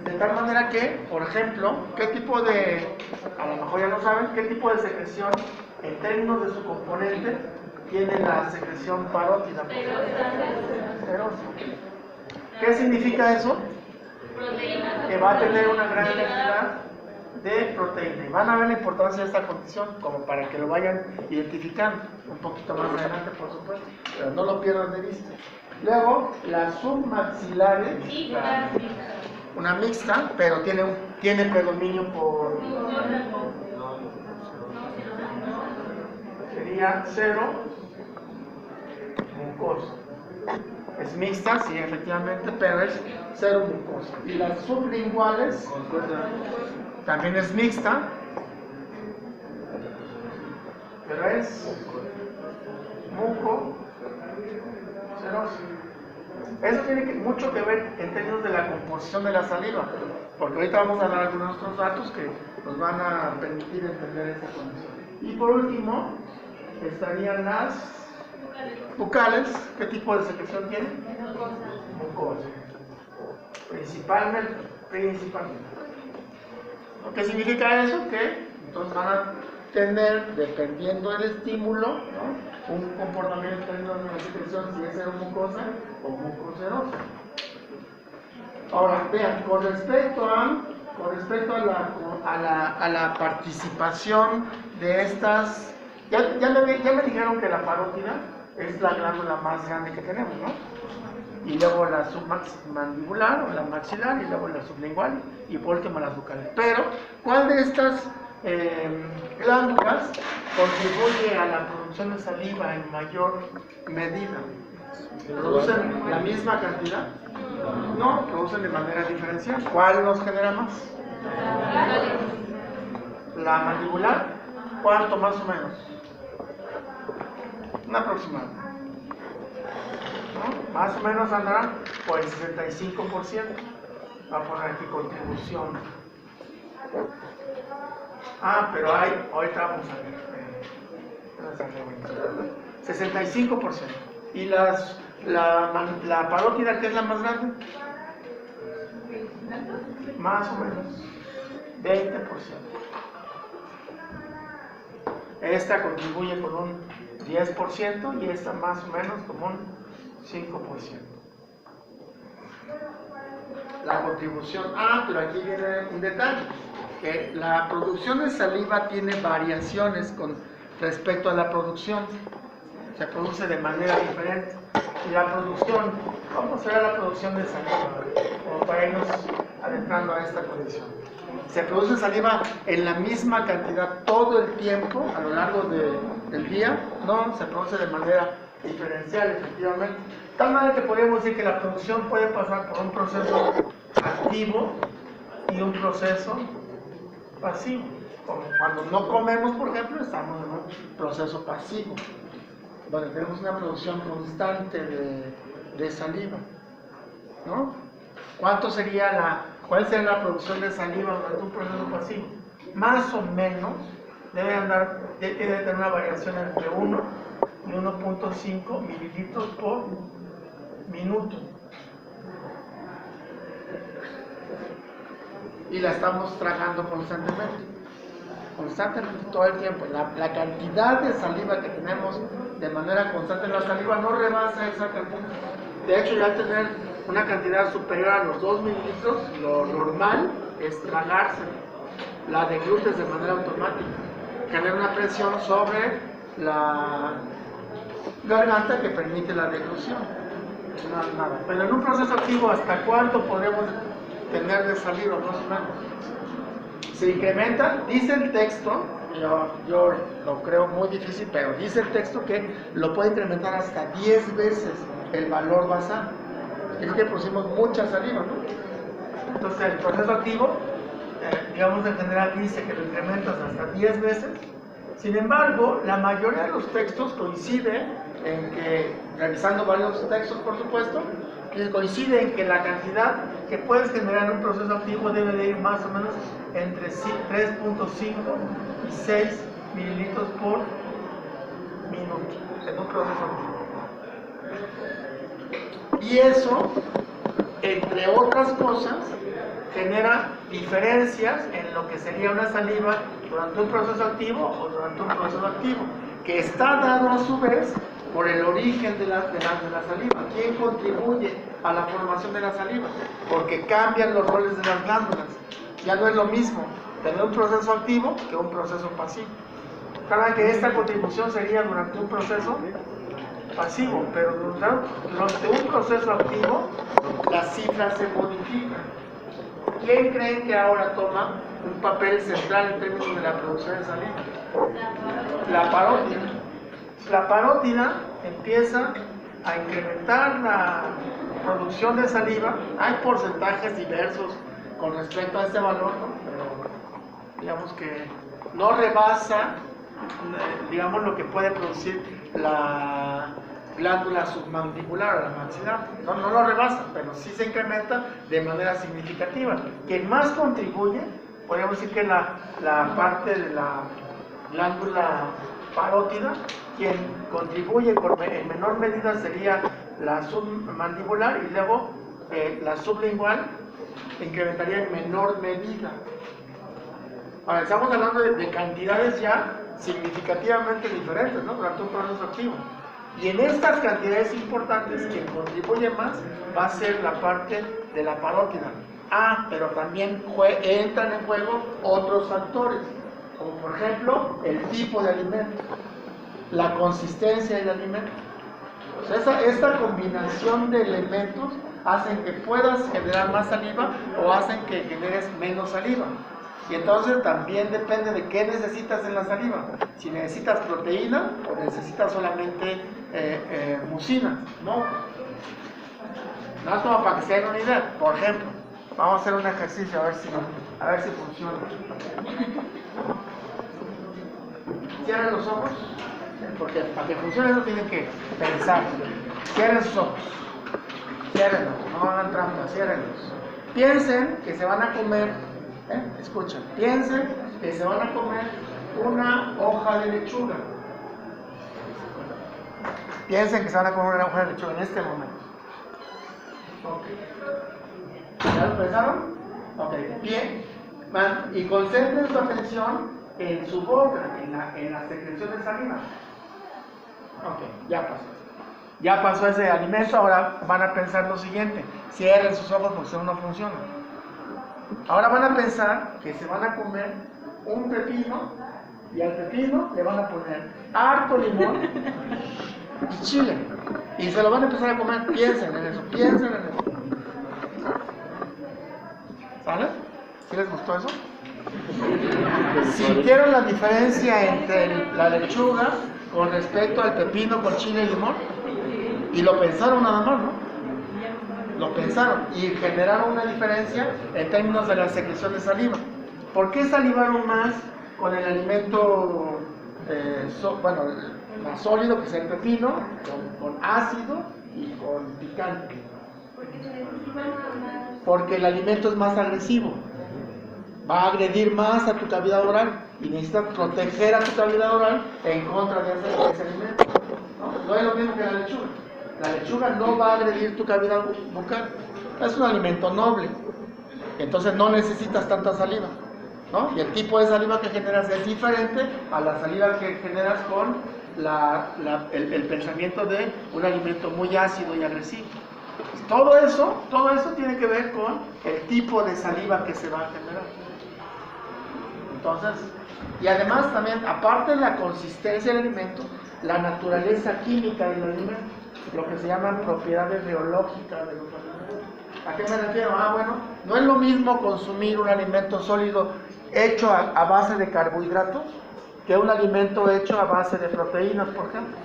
Speaker 1: De tal manera que, por ejemplo, qué tipo de, a lo mejor ya lo saben, qué tipo de secreción en términos de su componente tiene la secreción parótida. Serosa. ¿Qué significa eso? Que va a tener una gran cantidad de proteína. Y van a ver la importancia de esta condición como para que lo vayan identificando un poquito más adelante, por supuesto, pero no lo pierdan de vista. Luego, las submaxilares, una mixta, pero tiene predominio por... Sería cero mucosa. Es mixta, sí, efectivamente, pero es cero mucosa. Y las sublinguales también es mixta, pero es mucocerosa. Eso tiene mucho que ver en términos de la composición de la saliva, porque ahorita vamos a dar algunos otros datos que nos van a permitir entender esta condición. Y por último, estarían las bucales. ¿Qué tipo de secreción tienen? Mucosa. Principalmente. ¿Qué significa eso? Que entonces van a tener, dependiendo del estímulo, ¿no?, un comportamiento en términos de la secreción, si es mucosa o mucocerosa. Ahora, vean, con respecto a la participación de estas, ya me dijeron que la parótida es la glándula más grande que tenemos, ¿no? Y luego la submandibular o la maxilar, y luego la sublingual, y por último las bucales. Pero, ¿cuál de estas glándulas contribuye a la producción de saliva en mayor medida? ¿Producen la misma cantidad? No, producen de manera diferencial. ¿Cuál nos genera más? La mandibular. ¿Cuánto más o menos? Un aproximado, ¿no? Más o menos andará por el 65%. Va a poner aquí contribución. Pero ahorita vamos a ver. 65%. ¿Y la parótida, que es la más grande? Más o menos 20%. Esta contribuye con un 10% y esta más o menos como un 5%. La contribución, pero aquí viene un detalle, que la producción de saliva tiene variaciones con respecto a la producción se produce de manera diferente. Y la producción, ¿cómo será la producción de saliva? Como para irnos adentrando a esta condición. ¿Se produce saliva en la misma cantidad todo el tiempo a lo largo del día? No, se produce de manera diferencial, efectivamente. De tal manera que podríamos decir que la producción puede pasar por un proceso activo y un proceso pasivo. Como cuando no comemos, por ejemplo, estamos en un proceso pasivo, donde tenemos una producción constante de saliva, ¿no? ¿Cuál sería la producción de saliva durante un proceso pasivo? Más o menos debe tener una variación entre 1 y 1.5 mililitros por minuto. Y la estamos tragando constantemente todo el tiempo. La cantidad de saliva que tenemos de manera constante en la saliva no rebasa esa cantidad. De hecho, ya tener una cantidad superior a los 2 mililitros, lo normal es tragarse la deglutes de manera automática, tener una presión sobre la garganta que permite la deglución. Nada. Pero en un proceso activo, ¿hasta cuánto podemos tener de saliva más o menos? Se incrementa, dice el texto, yo lo creo muy difícil, pero dice el texto que lo puede incrementar hasta 10 veces el valor basal. Es que producimos mucha saliva, ¿no? Entonces el proceso activo, digamos en general dice que lo incrementas hasta 10 veces. Sin embargo, la mayoría de los textos coincide en que, revisando varios textos por supuesto, coincide en que la cantidad que puedes generar en un proceso activo debe de ir más o menos entre 3.5 y 6 mililitros por minuto en un proceso activo. Y eso, entre otras cosas, genera diferencias en lo que sería una saliva durante un proceso activo o durante un proceso activo, que está dado a su vez por el origen de la saliva. ¿Quién contribuye a la formación de la saliva? Porque cambian los roles de las glándulas. Ya no es lo mismo tener un proceso activo que un proceso pasivo. Claro que esta contribución sería durante un proceso pasivo, pero durante un proceso activo las cifras se modifican. ¿Quién cree que ahora toma un papel central en términos de la producción de saliva? La parótida. La parótida empieza a incrementar la producción de saliva. Hay porcentajes diversos con respecto a este valor, ¿no? Pero digamos que no rebasa, digamos, lo que puede producir la glándula submandibular o la maxilar. No lo rebasa, pero sí se incrementa de manera significativa. Quien más contribuye, podríamos decir que la parte de la glándula parótida, quien contribuye en menor medida sería la submandibular, y luego la sublingual incrementaría en menor medida. Ahora estamos hablando de cantidades ya significativamente diferentes, ¿no? Durante un proceso activo. Y en estas cantidades importantes, quien contribuye más va a ser la parte de la parótida. Pero también entran en juego otros factores, como por ejemplo el tipo de alimento, la consistencia del alimento. O sea, esta combinación de elementos hacen que puedas generar más saliva o hacen que generes menos saliva. Y entonces también depende de qué necesitas en la saliva. Si necesitas proteína o necesitas solamente mucina, ¿no? No es como para que se den una idea. Por ejemplo, vamos a hacer un ejercicio a ver si funciona. Cierren los ojos, porque para que funcione eso tienen que pensar. Cierren sus ojos. Ciérrenlos, no hagan trampa, ciérrenlos. Piensen que se van a comer, escuchen, piensen que se van a comer una hoja de lechuga. Piensen que se van a comer una hoja de lechuga en este momento. Ok. ¿Ya lo pensaron? Ok, bien. Y concentren su atención en su boca, en la secreción de saliva. Ok, ya pasó. Ya pasó ese alimento, ahora van a pensar lo siguiente. Cierren sus ojos porque eso no funciona. Ahora van a pensar que se van a comer un pepino y al pepino le van a poner harto limón, y chile. Y se lo van a empezar a comer. Piensen en eso, piensen en eso. ¿Sale? ¿Sí les gustó eso? ¿Sintieron la diferencia entre la lechuga con respecto al pepino con chile y limón? Y lo pensaron nada más, ¿no? Lo pensaron y generaron una diferencia en términos de la secreción de saliva. ¿Por qué salivaron más con el alimento más sólido, que es el pepino, con ácido y con picante? Porque el alimento es más agresivo, va a agredir más a tu cavidad oral y necesitas proteger a tu cavidad oral en contra de ese alimento. No es lo mismo que la lechuga. La lechuga no va a agredir tu cavidad bucal, es un alimento noble, entonces no necesitas tanta saliva, ¿no? Y el tipo de saliva que generas es diferente a la saliva que generas con el pensamiento de un alimento muy ácido y agresivo. Todo eso tiene que ver con el tipo de saliva que se va a generar. Entonces, y además también, aparte de la consistencia del alimento, la naturaleza química del alimento, lo que se llaman propiedades reológicas de los alimentos. ¿A qué me refiero? Bueno, no es lo mismo consumir un alimento sólido hecho a base de carbohidratos que un alimento hecho a base de proteínas, por ejemplo.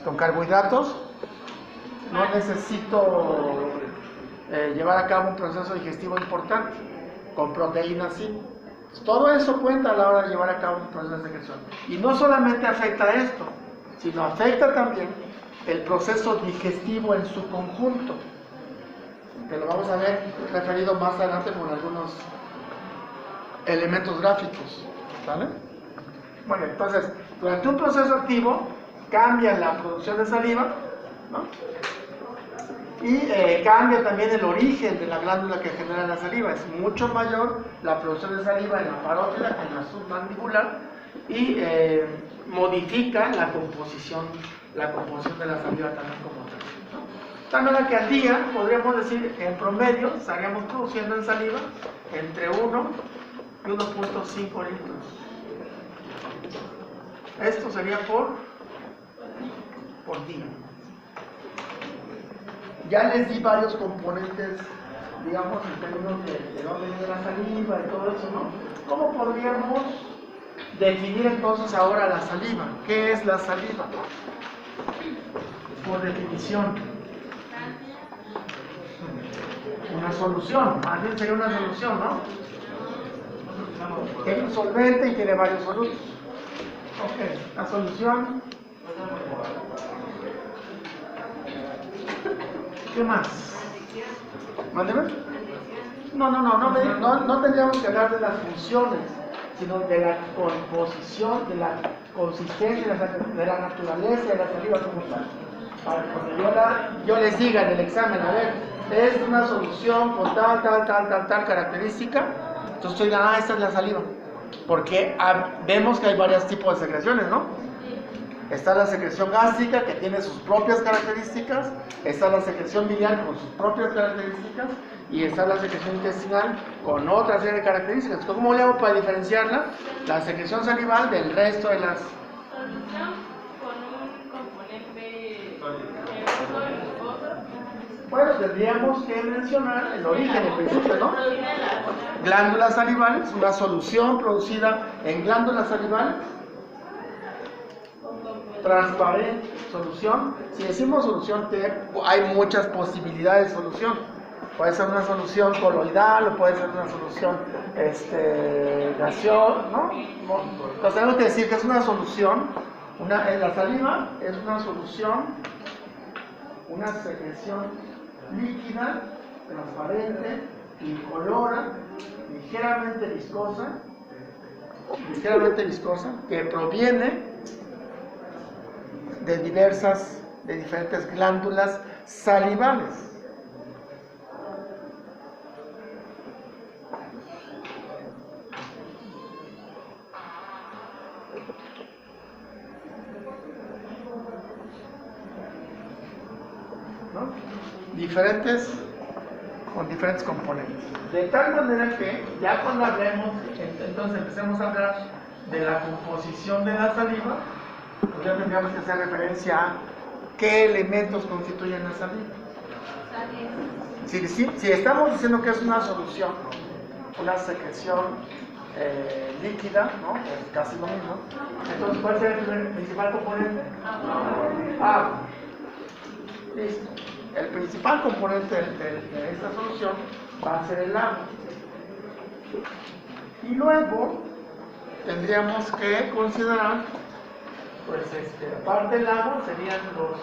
Speaker 1: Con carbohidratos no necesito llevar a cabo un proceso digestivo importante, con proteínas sí. Todo eso cuenta a la hora de llevar a cabo un proceso de secreción. Y no solamente afecta esto, sino afecta también el proceso digestivo en su conjunto, que lo vamos a ver referido más adelante con algunos elementos gráficos, ¿vale? Bueno, entonces, durante un proceso activo cambia la producción de saliva, ¿no? Y cambia también el origen de la glándula que genera la saliva. Es mucho mayor la producción de saliva en la parótida, en la submandibular, y modifica la composición de la saliva también como tal, ¿no? De tal manera que al día, podríamos decir, en promedio, estaríamos produciendo en saliva entre 1 y 1.5 litros. Esto sería por día. Ya les di varios componentes, digamos, en términos de dónde viene la saliva y todo eso, ¿no? ¿Cómo podríamos definir entonces ahora la saliva? ¿Qué es la saliva? Por definición. Una solución, más bien sería una solución, ¿no? Es un solvente y tiene varios solutos. Ok, la solución. ¿Qué más? ¿Mándeme? No tendríamos que hablar de las funciones, sino de la composición, de la consistencia, de la naturaleza de la saliva como tal. Para que cuando yo les diga en el examen, a ver, es una solución con tal característica, entonces estoy diciendo, esta es la saliva. Porque vemos que hay varios tipos de secreciones, ¿no? Está la secreción gástrica, que tiene sus propias características, está la secreción biliar con sus propias características, y está la secreción intestinal con otra serie de características. ¿Cómo le hago para diferenciarla? La secreción salival del resto de las...
Speaker 5: Solución con un componente
Speaker 1: Bueno, tendríamos que mencionar el origen, el principio, ¿no? Glándulas salivales, una solución producida en glándulas salivales, transparente, solución. Si decimos solución, hay muchas posibilidades de solución. Puede ser una solución coloidal o puede ser una solución gaseosa, ¿no? Entonces tenemos que decir que es una solución, la saliva es una solución, una secreción líquida, transparente, incolora, ligeramente viscosa, que proviene de diferentes glándulas salivales. ¿No? Con diferentes componentes. De tal manera que ya cuando hablemos, entonces empecemos a hablar de la composición de la saliva, pues ya tendríamos que hacer referencia a qué elementos constituyen la saliva. Si estamos diciendo que es una solución, una secreción líquida, ¿no? Es casi lo mismo. Entonces, ¿cuál sería el principal componente? Agua. Listo. El principal componente de esta solución va a ser el agua. Y luego tendríamos que considerar, pues, aparte del agua serían los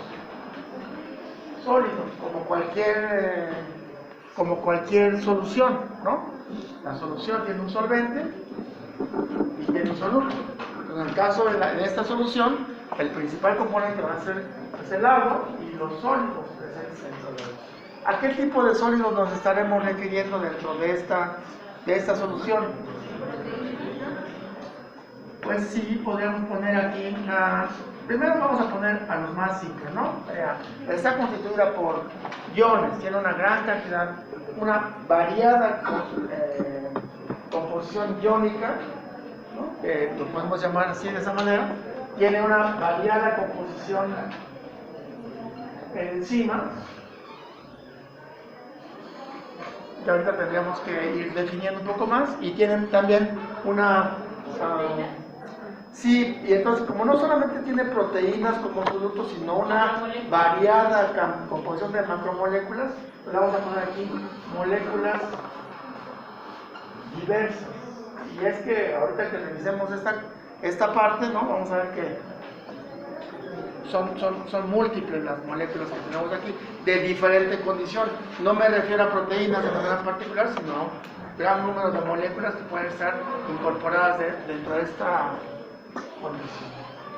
Speaker 1: sólidos, como cualquier solución, ¿no? La solución tiene un solvente y tiene un soluto. En el caso de esta solución, el principal componente va a ser el agua y los sólidos es el centro. ¿A qué tipo de sólidos nos estaremos refiriendo dentro de esta solución? Pues sí, podríamos poner aquí primero vamos a poner a los más simples, ¿no? Está constituida por iones, tiene una gran cantidad, una variada composición iónica, ¿no? Lo podemos llamar así de esa manera, tiene una variada composición en enzimas, que ahorita tendríamos que ir definiendo un poco más, y tienen también una... sí, y entonces como no solamente tiene proteínas como soluto, sino una variada composición de macromoléculas, le vamos a poner aquí moléculas diversas. Y es que ahorita que revisemos esta parte, ¿no? Vamos a ver que son múltiples las moléculas que tenemos aquí, de diferente condición. No me refiero a proteínas de manera particular, sino gran número de moléculas que pueden estar incorporadas dentro de esta condición.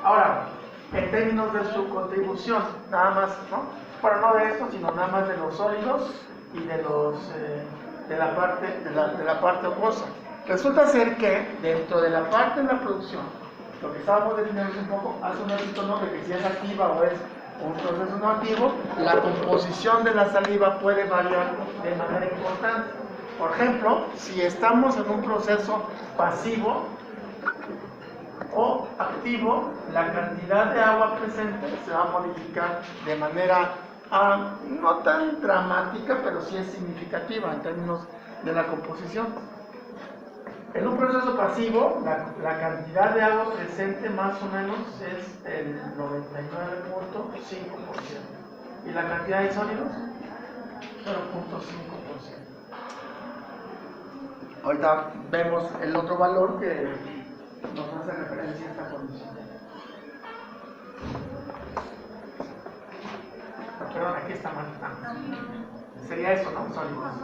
Speaker 1: Ahora, en términos de su contribución, nada más, ¿no? Bueno, no de esto, sino nada más de los sólidos y de la parte acuosa. Resulta ser que dentro de la parte de la producción, lo que estábamos definiendo un poco hace un ratito, ¿no? De que si es activa o es un proceso no activo, la composición de la saliva puede variar de manera importante. Por ejemplo, si estamos en un proceso pasivo o activo, la cantidad de agua presente se va a modificar de manera no tan dramática, pero sí es significativa en términos de la composición. En un proceso pasivo, la cantidad de agua presente más o menos es el 99.5%. ¿Y la cantidad de sólidos? 0.5%. Ahorita vemos el otro valor que nos hace referencia a esta condición. Perdón, aquí está mal. Sería eso, ¿no? Sólidos.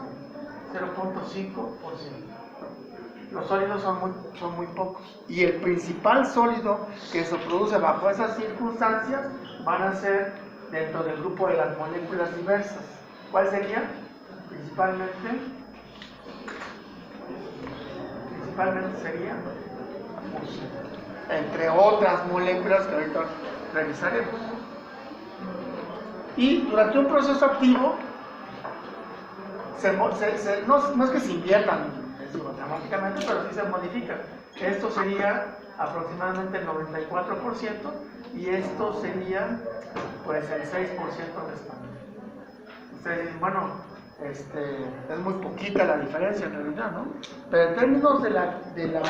Speaker 1: 0.5%. Los sólidos son muy pocos. Y el principal sólido que se produce bajo esas circunstancias van a ser dentro del grupo de las moléculas diversas. ¿Cuál sería? Principalmente sería mucina, entre otras moléculas que ahorita revisaremos. Y durante un proceso activo, no es que se inviertan dramáticamente, pero sí se modifican. Esto sería aproximadamente el 94% y esto sería pues el 6% restante. Ustedes dicen, bueno, es muy poquita la diferencia en realidad, ¿no? Pero en términos de la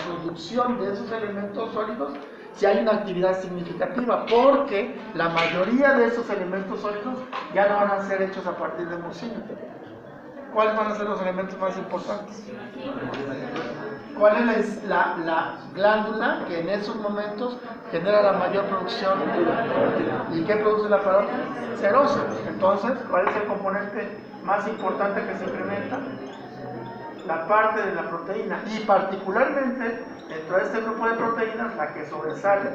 Speaker 1: producción de esos elementos sólidos, sí hay una actividad significativa, porque la mayoría de esos elementos sólidos ya no van a ser hechos a partir de mucina. ¿Cuáles van a ser los elementos más importantes? ¿Cuál es la glándula que en esos momentos genera la mayor producción? ¿Y qué produce la parótida? Serosa. Entonces, ¿cuál es el componente más importante que se incrementa? La parte de la proteína. Y particularmente, dentro de este grupo de proteínas, la que sobresale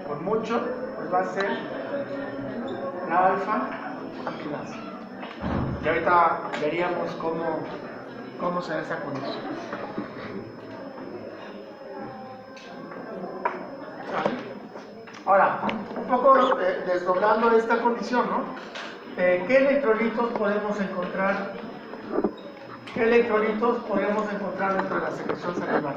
Speaker 1: con mucho, pues va a ser la alfa-amilasa. Y ahorita veríamos cómo se da esa condición. Ahora, un poco desdoblando esta condición, ¿no? ¿Qué electrolitos podemos encontrar? Dentro de la secreción salivar?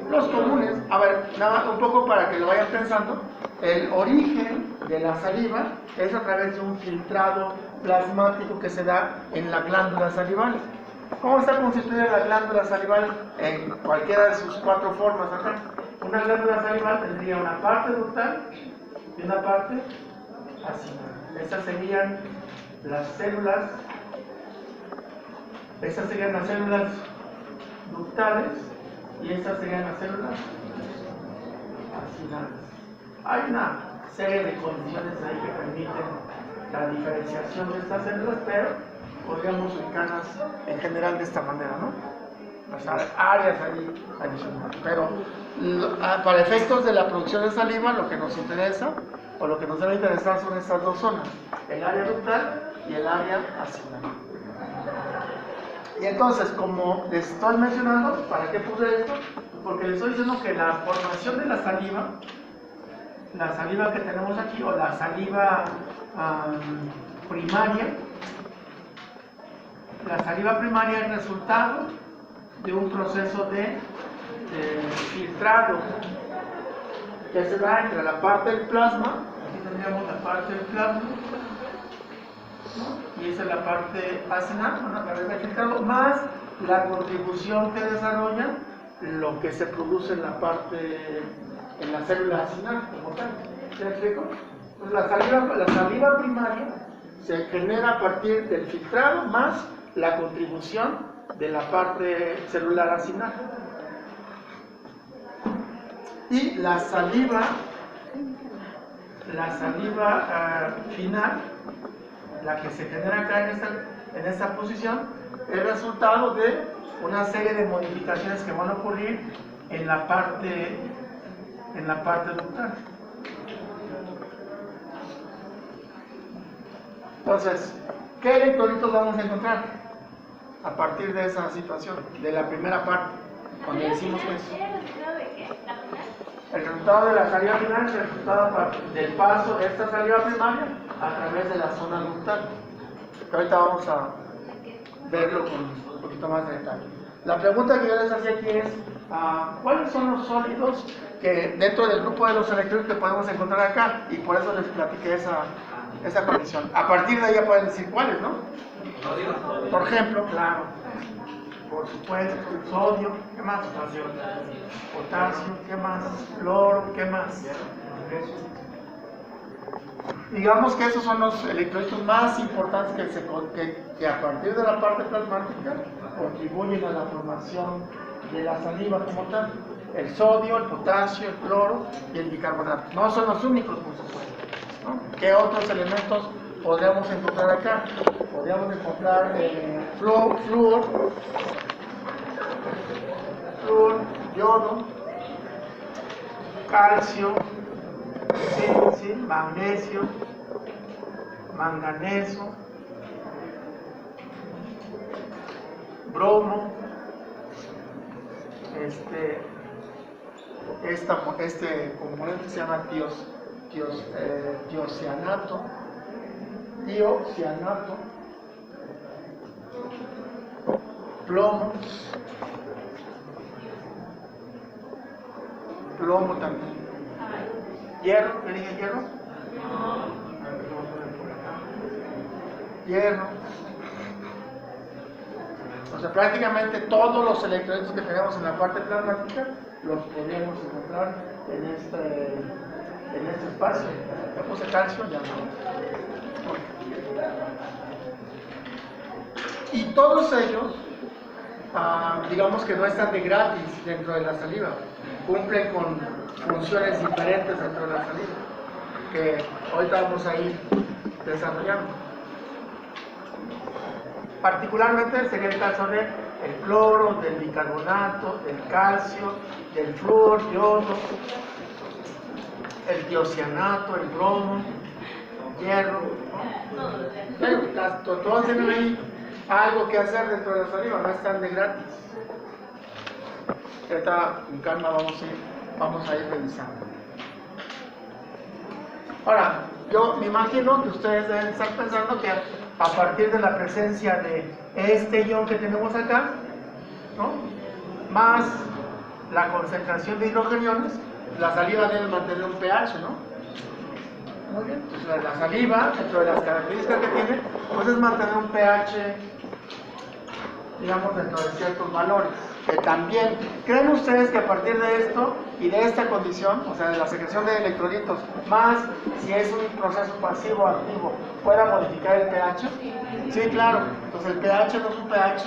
Speaker 1: Los comunes. A ver, nada, un poco para que lo vayan pensando. el origen de la saliva es a través de un filtrado plasmático que se da en la glándula salival. ¿Cómo está constituida la glándula salival? En cualquiera de sus 4 formas acá. Una glándula salival tendría una parte ductal y una parte acinar. Esas serían las células ductales y estas serían las células acinales. Hay una serie de condiciones ahí que permiten la diferenciación de estas células, pero podríamos ubicarlas en general de esta manera, ¿no? O sea, áreas ahí adicionales. Pero para efectos de la producción de saliva, lo que nos interesa, o lo que nos debe interesar, son estas 2 zonas, el área ductal y el área acinar. Y entonces, como les estoy mencionando, ¿para qué puse esto? Porque les estoy diciendo que la formación de la saliva que tenemos aquí, o la saliva primaria, es resultado de un proceso de filtrado que se da entre la parte del plasma. Aquí tendríamos la parte del plasma, ¿no? Y esa es la parte acinar, a través del filtrado, más la contribución que desarrolla lo que se produce en la célula acinar como tal. ¿Se me explico? Pues la saliva primaria se genera a partir del filtrado más la contribución de la parte celular acinar. Y la saliva final, la que se genera acá en esta posición, es resultado de una serie de modificaciones que van a ocurrir en la parte ductal. Entonces, ¿qué electrolitos vamos a encontrar a partir de esa situación, de la primera parte, cuando decimos que es?
Speaker 2: ¿Era el resultado de qué? ¿La final?
Speaker 1: El resultado de la saliva final es el resultado del paso de esta saliva primaria a través de la zona ductal. Que ahorita vamos a verlo con un poquito más de detalle. La pregunta que yo les hacía aquí es, ¿cuáles son los sólidos que dentro del grupo de los electrolitos que podemos encontrar acá? Y por eso les platiqué esa condición. A partir de ahí ya pueden decir cuáles, ¿no? Por ejemplo, claro, por supuesto, sodio, ¿qué más? Potasio, ¿qué más? Cloro, ¿qué más? Digamos que esos son los electrolitos más importantes que a partir de la parte plasmática contribuyen a la formación de la saliva como tal. El sodio, el potasio, el cloro y el bicarbonato. No son los únicos, por supuesto, ¿no? ¿Qué otros elementos podríamos encontrar acá? Podríamos encontrar flúor, yodo, calcio, magnesio, manganeso, bromo, este componente se llama tiocianato, plomo también, hierro, ¿qué dije hierro? Hierro. O sea, prácticamente todos los electrolitos que tenemos en la parte plasmática los podríamos encontrar en este espacio. Ya puse calcio, ya no. Y todos ellos, digamos que no están de gratis dentro de la saliva, cumplen con funciones diferentes dentro de la saliva, que ahorita vamos a ir desarrollando. Particularmente sería el caso del cloro, del bicarbonato, del calcio, del flúor, yodo, el tiocianato, el bromo, el hierro, ¿no? Todos tienen ahí algo que hacer dentro de la saliva, no están de gratis. Ahorita con calma vamos a ir revisando. Ahora, yo me imagino que ustedes deben estar pensando que a partir de la presencia de este ion que tenemos acá, ¿no?, más la concentración de hidrogeniones, la saliva debe mantener un pH, ¿no? Muy bien. Entonces, la saliva, dentro de las características que tiene, pues es mantener un pH, digamos, dentro de ciertos valores. Que también, ¿creen ustedes que a partir de esto y de esta condición, o sea, de la secreción de electrolitos, más si es un proceso pasivo o activo, pueda modificar el pH? Sí, claro. Entonces, el pH no es un pH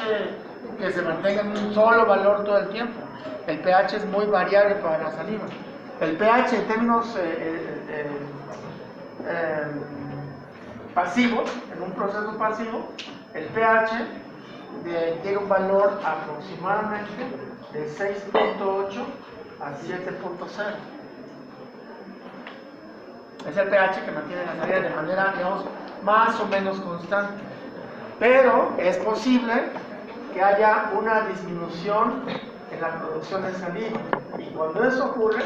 Speaker 1: que se mantenga en un solo valor todo el tiempo. El pH es muy variable para la saliva. El pH en términos pasivos, en un proceso pasivo, el pH tiene un valor aproximadamente de 6.8 a 7.0. Es el pH que mantiene la saliva de manera, digamos, más o menos constante. Pero es posible que haya una disminución en la producción de saliva. Y cuando eso ocurre,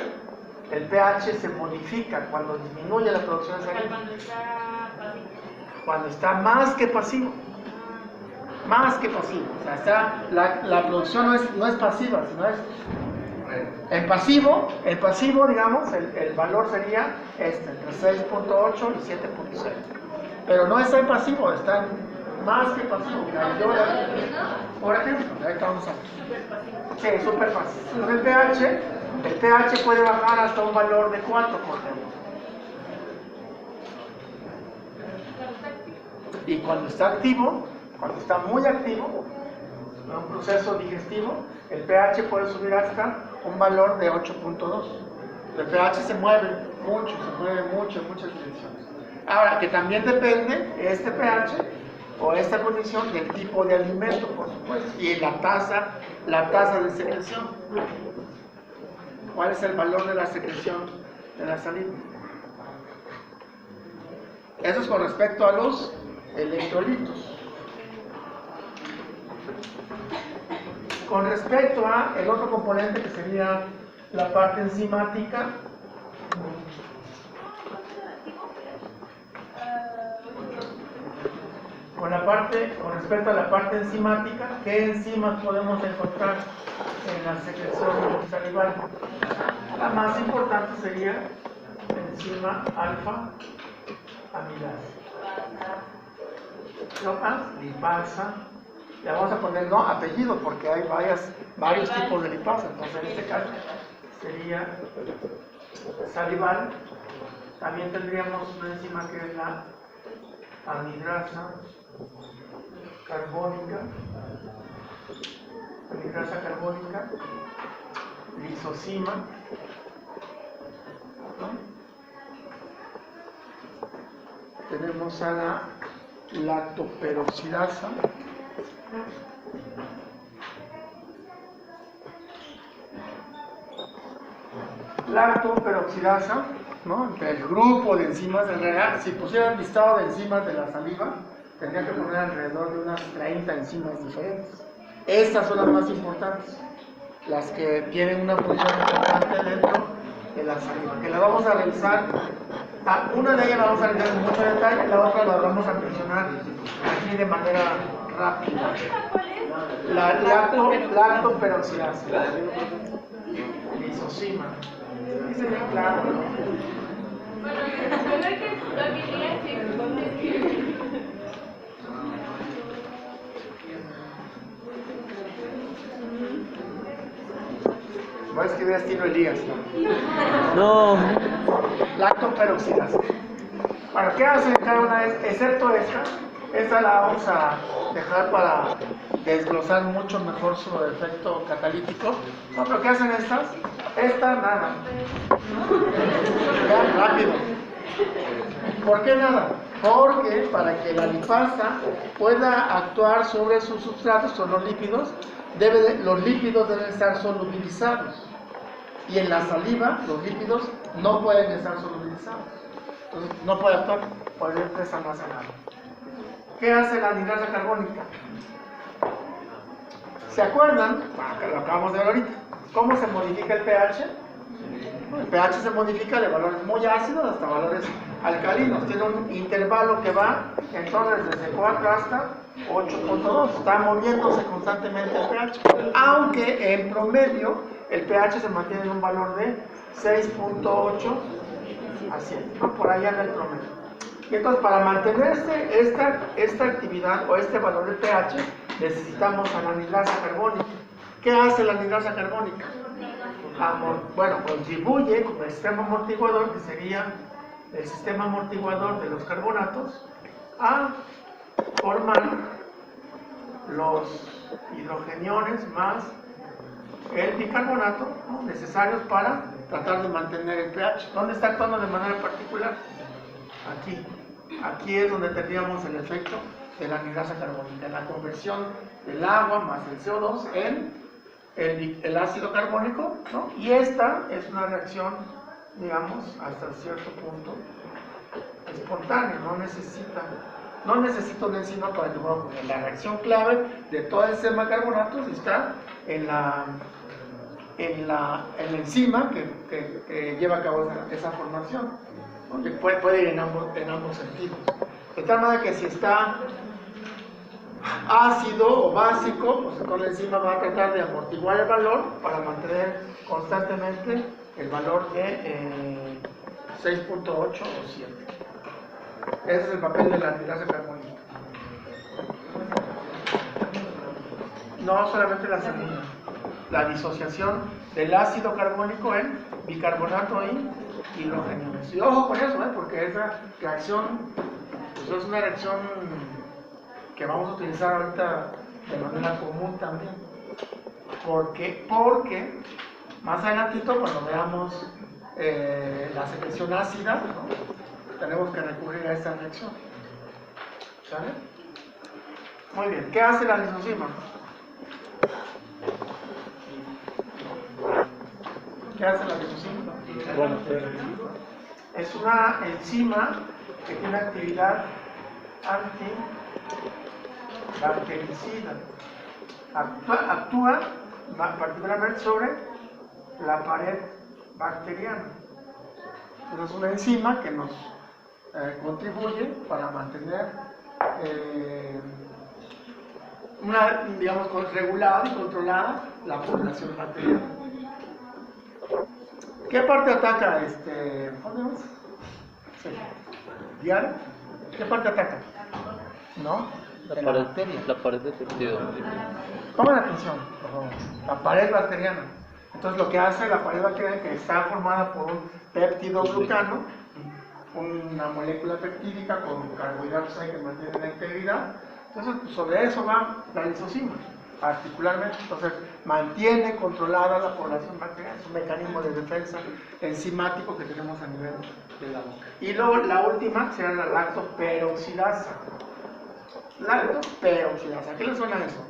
Speaker 1: el pH se modifica cuando disminuye la producción de saliva.
Speaker 2: Cuando está pasivo.
Speaker 1: Cuando está más que pasivo. Más que pasivo. O sea, la producción no es pasiva, sino es... En pasivo, digamos, el valor sería entre 6.8 y 7.0. Pero no está en pasivo, está en más que pasivo. Por ejemplo, ahorita vamos a ver. Sí, súper fácil. Entonces el pH puede bajar hasta un valor de 4, por ejemplo. Y cuando está activo, cuando está muy activo, en un proceso digestivo, el pH puede subir hasta un valor de 8.2. El pH se mueve mucho en muchas direcciones. Ahora, que también depende este pH o esta condición del tipo de alimento, por supuesto, y la tasa de secreción. ¿Cuál es el valor de la secreción de la saliva? Eso es con respecto a los electrolitos. Con respecto a el otro componente que sería la parte enzimática, con respecto a la parte enzimática, ¿qué enzimas podemos encontrar en la secreción salival? La más importante sería la enzima alfa amilasa. ¿No más? Lipasa. Le vamos a poner no apellido porque hay varios tipos de lipasa. Entonces en este caso sería salival. También tendríamos una enzima que es la anhidrasa carbónica, lisosima, ¿no? Tenemos a la lactoperoxidasa, ¿no? Entre el grupo de enzimas, en realidad, si pusieran listado de enzimas de la saliva, tendría que poner alrededor de unas 30 enzimas diferentes. Estas son las más importantes, las que tienen una función importante dentro de la saliva, que la vamos a revisar. Una de ellas la vamos a revisar en mucho detalle, la otra la vamos a mencionar aquí de manera rápida. La lactoperoxidasa, lisosima. Dice bien claro, ¿no?
Speaker 5: Bueno, yo creo que también diría que
Speaker 1: Voy a escribir estilo Elías, ¿no?
Speaker 4: No.
Speaker 1: Lactoperoxidasa. Bueno, ¿qué hacen cada una vez? Excepto esta la vamos a dejar para desglosar mucho mejor su efecto catalítico. No, pero ¿qué hacen estas? Esta nada. Ya, rápido. ¿Por qué nada? Porque para que la lipasa pueda actuar sobre sus sustratos, son los lípidos, los lípidos deben estar solubilizados. Y en la saliva, los lípidos no pueden estar solubilizados. Entonces, no puede actuar, por eso es almacenado. ¿Qué hace la anhidrasa carbónica? ¿Se acuerdan? Lo acabamos de ver ahorita. ¿Cómo se modifica el pH? El pH se modifica de valores muy ácidos hasta valores alcalinos. Tiene un intervalo que va entonces desde 4 hasta 8.2. Está moviéndose constantemente el pH. Aunque en promedio el pH se mantiene en un valor de 6.8 Así es, ¿no? Por allá en el promedio. Y entonces, para mantenerse esta actividad o este valor de pH, necesitamos a la anidrasa carbónica. ¿Qué hace la anidrasa carbónica? Bueno, contribuye como sistema amortiguador, que sería el sistema amortiguador de los carbonatos, a formar los hidrogeniones más el bicarbonato, ¿no?, necesarios para tratar de mantener el pH. ¿Dónde está actuando de manera particular? Aquí. Aquí es donde tendríamos el efecto de la anidrasa carbónica, la conversión del agua más el CO2 en el ácido carbónico, ¿no? Y esta es una reacción, digamos, hasta cierto punto espontánea, no necesita una enzima para que pueda ocurrir. La reacción clave de todo el sistema de carbonatos está en la enzima que lleva a cabo esa formación, ¿no? Que puede ir en ambos sentidos. De tal manera que si está ácido o básico, pues entonces la enzima va a tratar de amortiguar el valor para mantener constantemente el valor de 6.8 o 7. Ese es el papel de la anidrasa carbónica. No solamente la segunda, la disociación del ácido carbónico en bicarbonato y hidrogeniones. Y ojo con eso, porque esa reacción pues es una reacción que vamos a utilizar ahorita de manera común también. Porque más adelantito, cuando veamos la secreción ácida, ¿no?, tenemos que recurrir a esta reacción. ¿Sale? Muy bien. ¿Qué hace la lisozima? ¿Qué hace la lisozima? Es una enzima que tiene actividad antibactericida. Actúa particularmente sobre la pared bacteriana. Entonces, es una enzima que nos contribuye para mantener digamos, regulada y controlada la población bacteriana. ¿Qué parte ataca ¿cómo se llama? Sí. ¿Diario? ¿Qué parte ataca? ¿No? De la bacteria.
Speaker 4: La pared de péptido.
Speaker 1: Pongan atención, por favor. La pared bacteriana. Entonces, lo que hace la pared bacteriana, que está formada por un péptido glucano, una molécula peptídica con carbohidratos ahí que mantienen la integridad. Entonces, pues, sobre eso va la lisozima, particularmente. Entonces, mantiene controlada la población bacteriana. Es un mecanismo de defensa enzimático que tenemos a nivel de la boca. Y luego la última será la lactoperoxidasa. Lactoperoxidasa. ¿A qué le suena eso?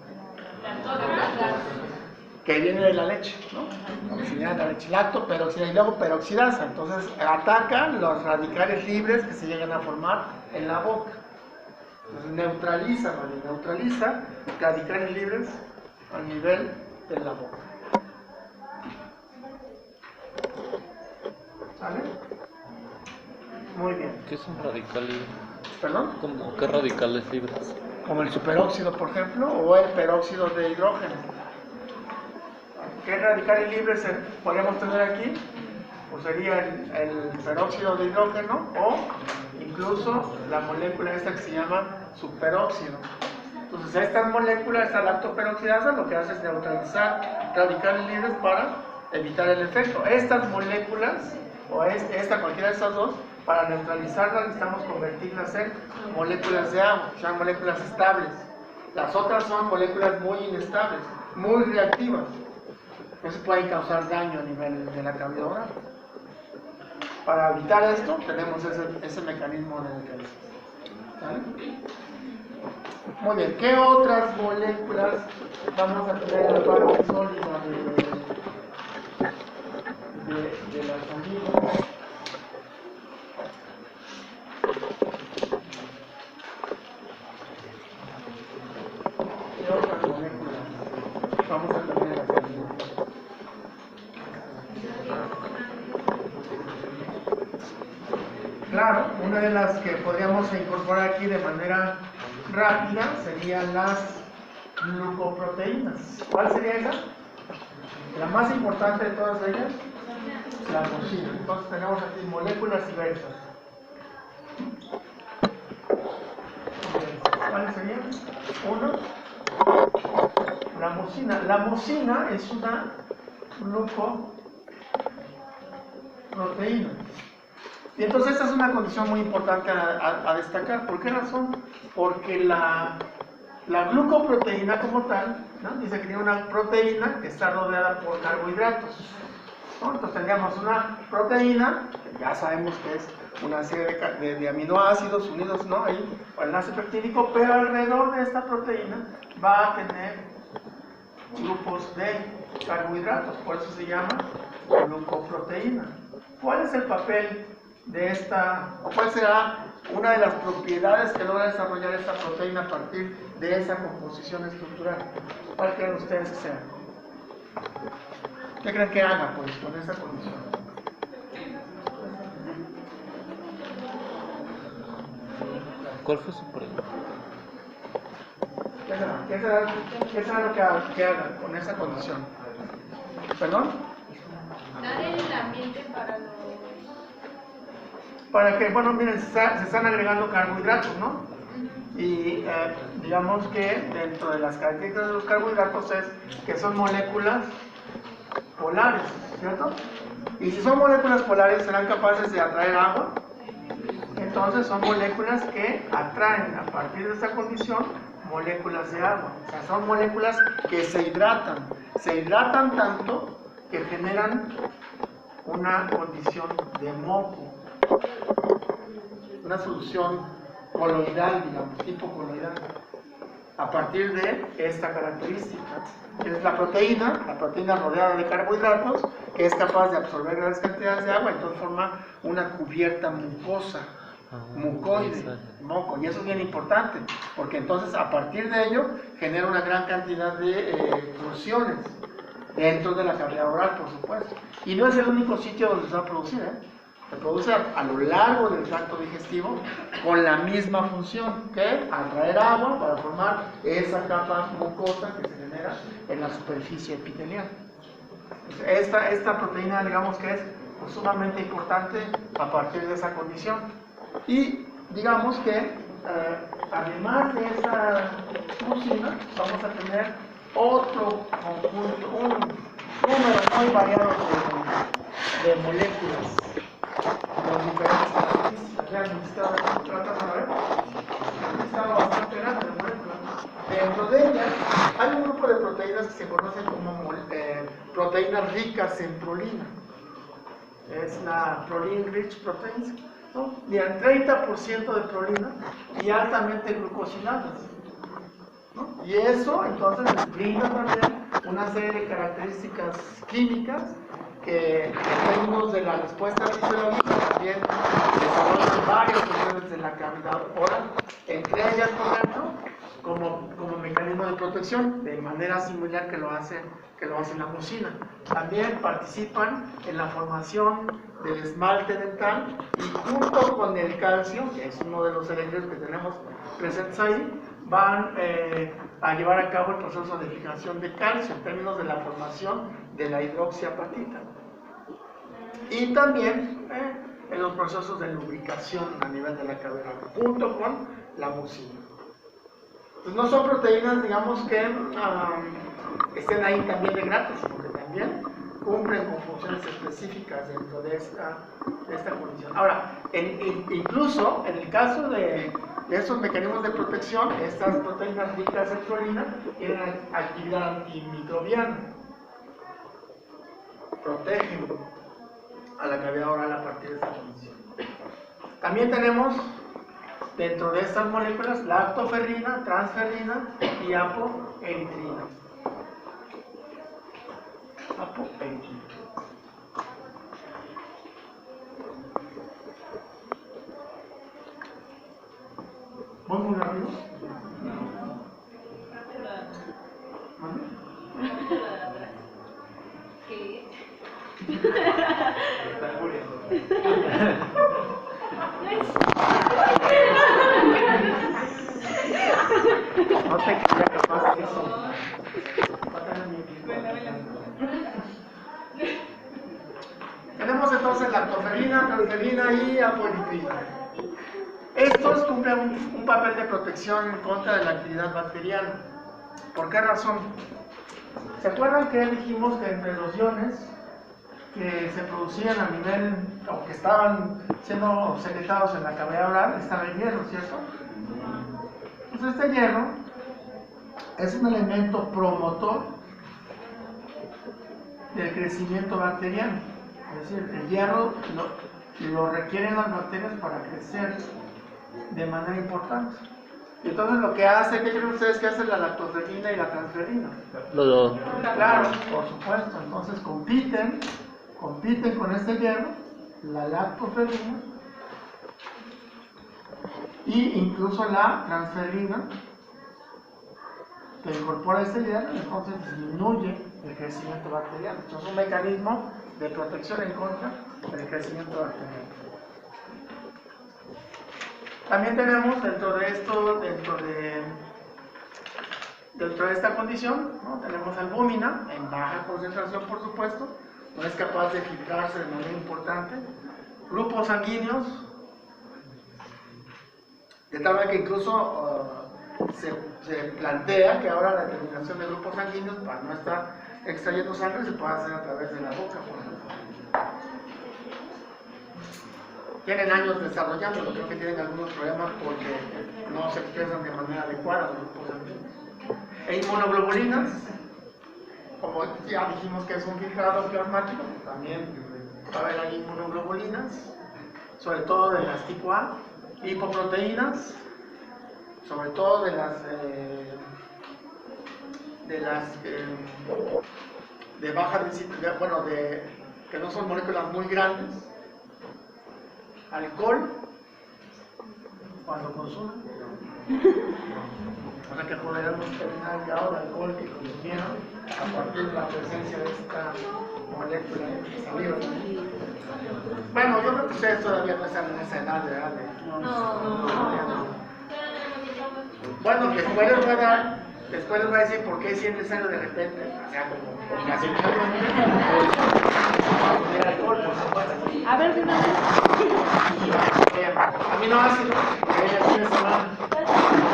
Speaker 1: Que viene de la leche, ¿no? Viene de la leche. Lactoperoxidasa y luego peroxidasa. Entonces, atacan los radicales libres que se llegan a formar en la boca. Entonces, neutraliza radicales libres a nivel de la boca. ¿Sale? Muy bien.
Speaker 4: ¿Qué son radicales?
Speaker 1: ¿Perdón?
Speaker 4: ¿Cómo qué radicales libres?
Speaker 1: Como el superóxido, por ejemplo, o el peróxido de hidrógeno. ¿Qué radicales libres podemos tener aquí? Pues sería el peróxido de hidrógeno o incluso la molécula esta que se llama superóxido. Entonces, estas moléculas, esta lactoperoxidasa, lo que hace es neutralizar radicales libres para evitar el efecto. Estas moléculas, o cualquiera de estas dos, para neutralizarlas necesitamos convertirlas en moléculas de agua, que son moléculas estables. Las otras son moléculas muy inestables, muy reactivas. Entonces pueden causar daño a nivel de la cavidad oral. Para evitar esto, tenemos ese mecanismo de neutralización. ¿Vale? Muy bien, ¿qué otras moléculas vamos a tener en la parte sólida de las amígdalas? ¿Qué otras moléculas vamos a tener en la amígdalas? Claro, una de las que podríamos incorporar aquí de manera rápida serían las glucoproteínas. ¿Cuál sería esa? La más importante de todas ellas la mucina. Entonces tenemos aquí moléculas diversas. ¿Cuáles serían? Uno, la mucina. La mucina es una glucoproteína. Y entonces esta es una condición muy importante a destacar. ¿Por qué razón? Porque la glucoproteína como tal, ¿no? Dice que tiene una proteína que está rodeada por carbohidratos, ¿no? Entonces tendríamos una proteína, que ya sabemos que es una serie de aminoácidos unidos, ¿no? Ahí, o el enlace peptídico, pero alrededor de esta proteína va a tener grupos de carbohidratos, por eso se llama glucoproteína. ¿Cuál es el papel de esta, o cuál será una de las propiedades que logra desarrollar esta proteína a partir de esa composición estructural? ¿Cuál creen ustedes que sea? ¿Qué creen que haga, pues, con esa condición?
Speaker 4: ¿Cuál fue su pregunta?
Speaker 1: ¿Qué será lo que haga con esa condición? ¿Perdón?
Speaker 2: Dar el ambiente para los...
Speaker 1: Para que, bueno, miren, se están agregando carbohidratos, ¿no? Y digamos que dentro de las características de los carbohidratos es que son moléculas polares, ¿cierto? Y si son moléculas polares, serán capaces de atraer agua. Entonces son moléculas que atraen a partir de esta condición moléculas de agua. O sea, son moléculas que se hidratan tanto que generan una condición de moco, una solución coloidal, digamos, tipo coloidal, a partir de esta característica, que es la proteína rodeada de carbohidratos, que es capaz de absorber grandes cantidades de agua, entonces forma una cubierta mucosa, mucoide, moco, y eso es bien importante, porque entonces a partir de ello genera una gran cantidad de funciones dentro de la cavidad oral, por supuesto, y no es el único sitio donde se va a producir, se produce a lo largo del tracto digestivo con la misma función, que atraer agua para formar esa capa mucosa que se genera en la superficie epitelial. Esta proteína, digamos que es sumamente importante a partir de esa condición. Y digamos que además de esa mucina, vamos a tener otro conjunto, un número muy variado de moléculas con diferentes características. Vean, un listado bastante grande de moléculas. Dentro de ellas hay un grupo de proteínas que se conocen como proteínas ricas en prolina. Es la proline rich proteins, ¿no? Tienen 30% de prolina y altamente glucosiladas, ¿no? Y eso entonces les brinda también una serie de características químicas que en términos de la respuesta fisiológica también desarrollan varias funciones de la cavidad oral, entre ellas, por ejemplo, como mecanismo de protección, de manera similar que lo hace la mucina. También participan en la formación del esmalte dental y junto con el calcio, que es uno de los elementos que tenemos presentes ahí, van a llevar a cabo el proceso de fijación de calcio en términos de la formación de la hidroxiapatita. Y también en los procesos de lubricación a nivel de la cavidad, junto con la mucina. Pues no son proteínas, digamos, que estén ahí también de gratis, porque también cumplen con funciones específicas dentro de esta condición. Ahora, incluso en el caso de estos mecanismos de protección, estas proteínas ricas en prolina tienen actividad antimicrobiana, protegen a la cavidad oral a partir de esta condición. También tenemos dentro de estas moléculas lactoferrina, transferrina y apoeritrina. Apoeritrina. ¿Voy muy rápido?
Speaker 2: ¿Qué?
Speaker 3: Está muriendo.
Speaker 1: No te quería capaz de eso. Tenemos y apoliprida. Estos cumplen un papel de protección en contra de la actividad bacteriana. ¿Por qué razón? ¿Se acuerdan que dijimos que entre los iones que se producían a nivel, o que estaban siendo secretados en la cavidad oral, estaba el hierro, ¿cierto? Pues este hierro es un elemento promotor del crecimiento bacteriano. Es decir, el hierro lo requieren las bacterias para crecer de manera importante. Y entonces lo que hace, ¿qué creen ustedes que hace la lactoferrina y la transferrina? Claro, por supuesto. Entonces compiten con este hierro, la lactoferrina, y incluso la transferrina, que incorpora este hierro, entonces disminuye el crecimiento bacteriano. Esto es un mecanismo de protección en contra del crecimiento bacteriano. También tenemos dentro de esta condición, ¿no? Tenemos albúmina en baja concentración, por supuesto, no es capaz de filtrarse de manera importante. Grupos sanguíneos, de tal manera que incluso se plantea que ahora la determinación de grupos sanguíneos para no estar extrayendo sangre se puede hacer a través de la boca, por ejemplo. Tienen años desarrollándolo, creo que tienen algunos problemas porque no se expresan de manera adecuada los grupos sanguíneos. E inmunoglobulinas, como ya dijimos que es un filtrado plasmático, también va a haber ahí inmunoglobulinas, sobre todo de las tipo A, lipoproteínas, sobre todo de baja densidad, bueno, que no son moléculas muy grandes. Alcohol, cuando consumen, o sea que podremos terminar el grado de alcohol que consumieron a partir de la presencia de esta molécula en saliva. Bueno, yo creo que ustedes todavía no están en esa edad, ¿verdad? Bueno, después les voy a decir por qué si es necesario de repente, o sea, como ocasionalmente, el alcohol, por supuesto.
Speaker 6: A ver, de una vez.
Speaker 1: Aminoácidos, que hay el fin de semana.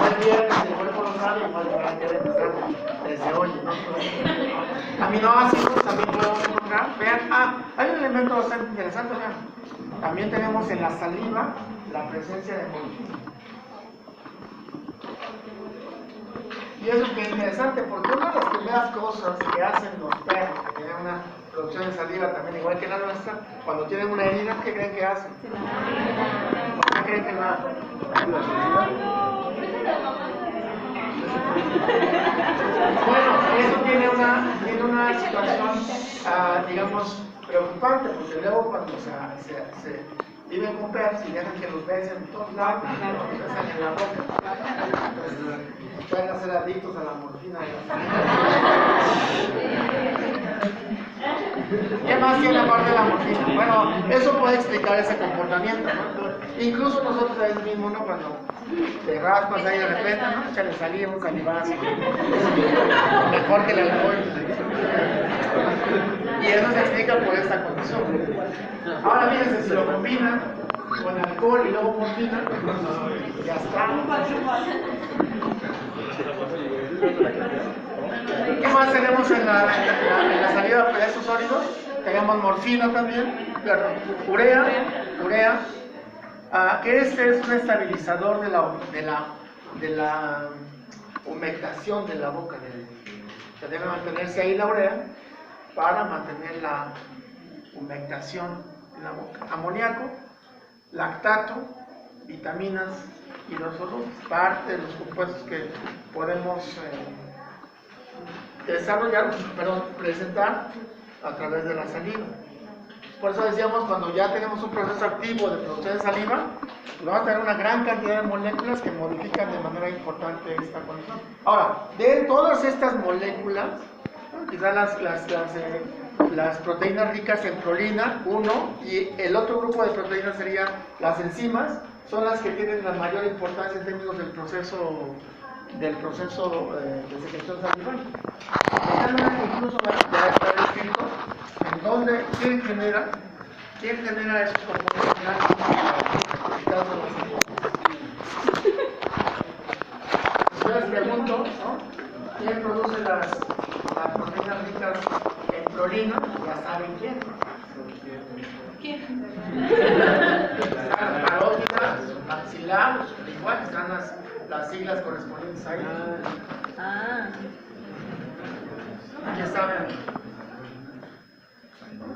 Speaker 1: El viernes, el cuerpo lo sabe, igual lo van a querer empezar desde hoy, ¿no? Aminoácidos también podemos encontrar. Vean, hay un elemento bastante interesante, vean. También tenemos en la saliva la presencia de morfina. Y eso es bien interesante, porque una de las primeras cosas que hacen los perros, que tienen una producción de saliva también igual que la nuestra, cuando tienen una herida, ¿qué creen que hacen? ¿Por qué creen que la Bueno, eso tiene una situación, digamos, preocupante, porque luego cuando se viven con perros y dejan que los besen en todos lados, los besan en la boca, entonces pueden hacer adictos a la morfina. ¿Qué más tiene aparte de la morfina? Bueno, eso puede explicar ese comportamiento, ¿no? Incluso nosotros a veces mismos, ¿no? Cuando te raspas ahí de repente, ¿no? Échale saliva, un salivazo. Mejor que el alcohol. Y eso se explica por esta condición. Ahora fíjense, si lo combinan con alcohol y luego morfina, ya está. ¿Qué más tenemos en la saliva de estos sólidos? Tenemos morfina también, urea, que este es un estabilizador de la humectación de la boca. Que debe mantenerse ahí la urea para mantener la humectación de la boca. Amoníaco, lactato, vitaminas y los otros, parte de los compuestos que podemos presentar a través de la saliva. Por eso decíamos, cuando ya tenemos un proceso activo de producción de saliva, vamos a tener una gran cantidad de moléculas que modifican de manera importante esta condición. Ahora, de todas estas moléculas, ¿no? Quizás las proteínas ricas en prolina, uno, y el otro grupo de proteínas serían las enzimas, son las que tienen la mayor importancia en términos del proceso de secreción salival. Incluso ya está descrito en donde se genera ¿Quién genera esos compuestos blancos? Yo les pregunto, ¿no? ¿Quién produce las proteínas ricas en prolina? Ya saben quién. Están las parótidas, maxilar, igual están las siglas correspondientes ahí. ¿Quién saben?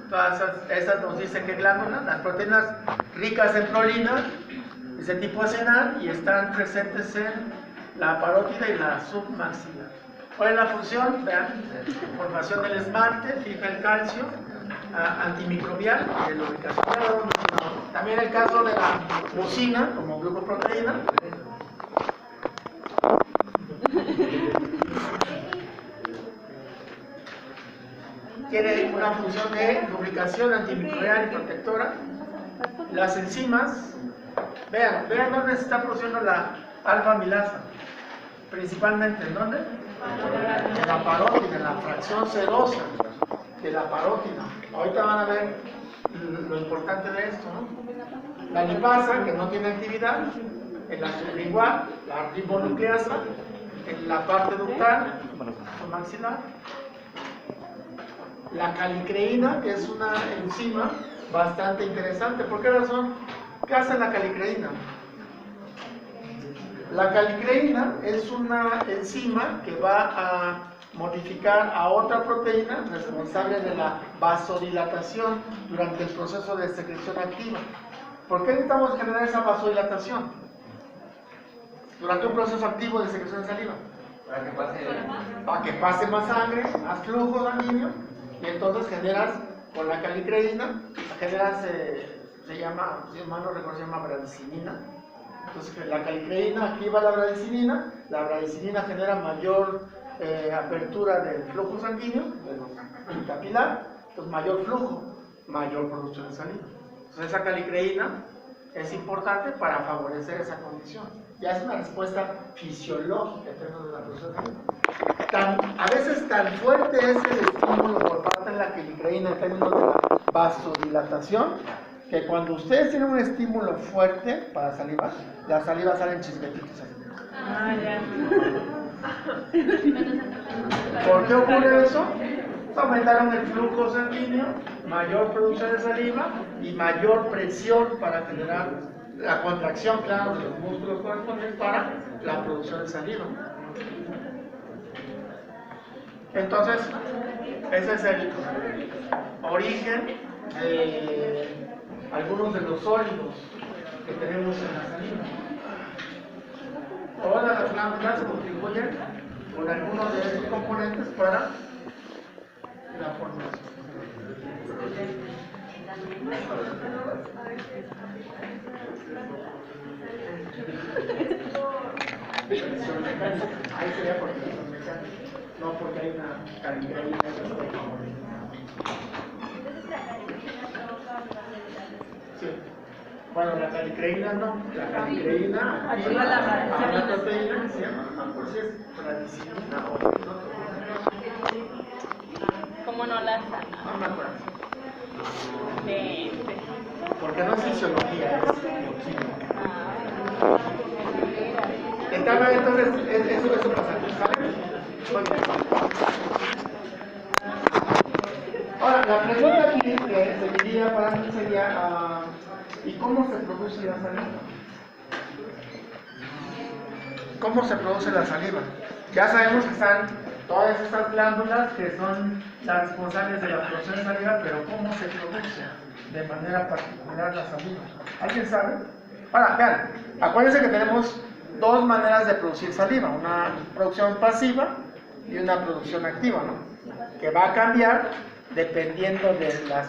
Speaker 1: Todas esas nos dicen que glándulas, las proteínas ricas en prolina, es de tipo acenal y están presentes en la parótida y la submaxilar. ¿Cuál es la función? Vean, formación del esmalte, fija el calcio, antimicrobial, de lubricación. También el caso de la mucina, como glucoproteína. Tiene una función de lubricación antimicrobial y protectora. Las enzimas, vean dónde se está produciendo la alfa-amilasa. Principalmente, ¿en dónde? En la parótida, en la fracción sedosa de la parótida. Ahorita van a ver lo importante de esto, ¿no? La lipasa, que no tiene actividad, en la sublingual, la ribonucleasa, en la parte ductal, o maxilar. La calicreína, que es una enzima bastante interesante. ¿Por qué razón? ¿Qué hace la calicreína? La calicreína es una enzima que va a modificar a otra proteína responsable de la vasodilatación durante el proceso de secreción activa. ¿Por qué necesitamos generar esa vasodilatación durante un proceso activo de secreción de saliva? Para que pase más sangre, más flujo sanguíneo, y entonces generas con la calicreína, se llama, si mal no recuerdo, se llama bradicinina. Entonces la calicreína activa la bradicinina genera mayor apertura del flujo sanguíneo, del capilar, entonces mayor flujo, mayor producción de saliva. Entonces esa calicreína es importante para favorecer esa condición. Ya es una respuesta fisiológica en términos de la producción de saliva. A veces tan fuerte es el estímulo por parte de la calicreína en términos de la vasodilatación, que cuando ustedes tienen un estímulo fuerte para saliva, la saliva sale en chispetitos. ¿Por qué ocurre eso? Aumentaron el flujo sanguíneo, mayor producción de saliva y mayor presión para generar la contracción, claro, de los músculos correspondientes para la producción de saliva. Entonces, ese es el origen de algunos de los sólidos que tenemos en la saliva. Todas las glándulas contribuyen con algunos de estos componentes para la formación. Ahí sería porque son mecánicos, no porque hay una calicreína. Sí. Bueno, la calicreína no. La calicreína activa la proteína que se llama, por si es bradicinina o no.
Speaker 5: ¿Cómo no la sana?
Speaker 1: No me acuerdo. Porque no es fisiología, es bioquímica. Entonces, eso pasa, ¿sabes? Muy bien. Ahora, la pregunta aquí que seguiría para mí sería, ¿y cómo se produce la saliva? ¿Cómo se produce la saliva? Ya sabemos que están todas estas glándulas que son las responsables de la producción de saliva, pero ¿cómo se produce de manera particular la saliva? ¿Alguien sabe? Ahora, vean, acuérdense que tenemos dos maneras de producir saliva, una producción pasiva y una producción activa, ¿no? Que va a cambiar dependiendo de las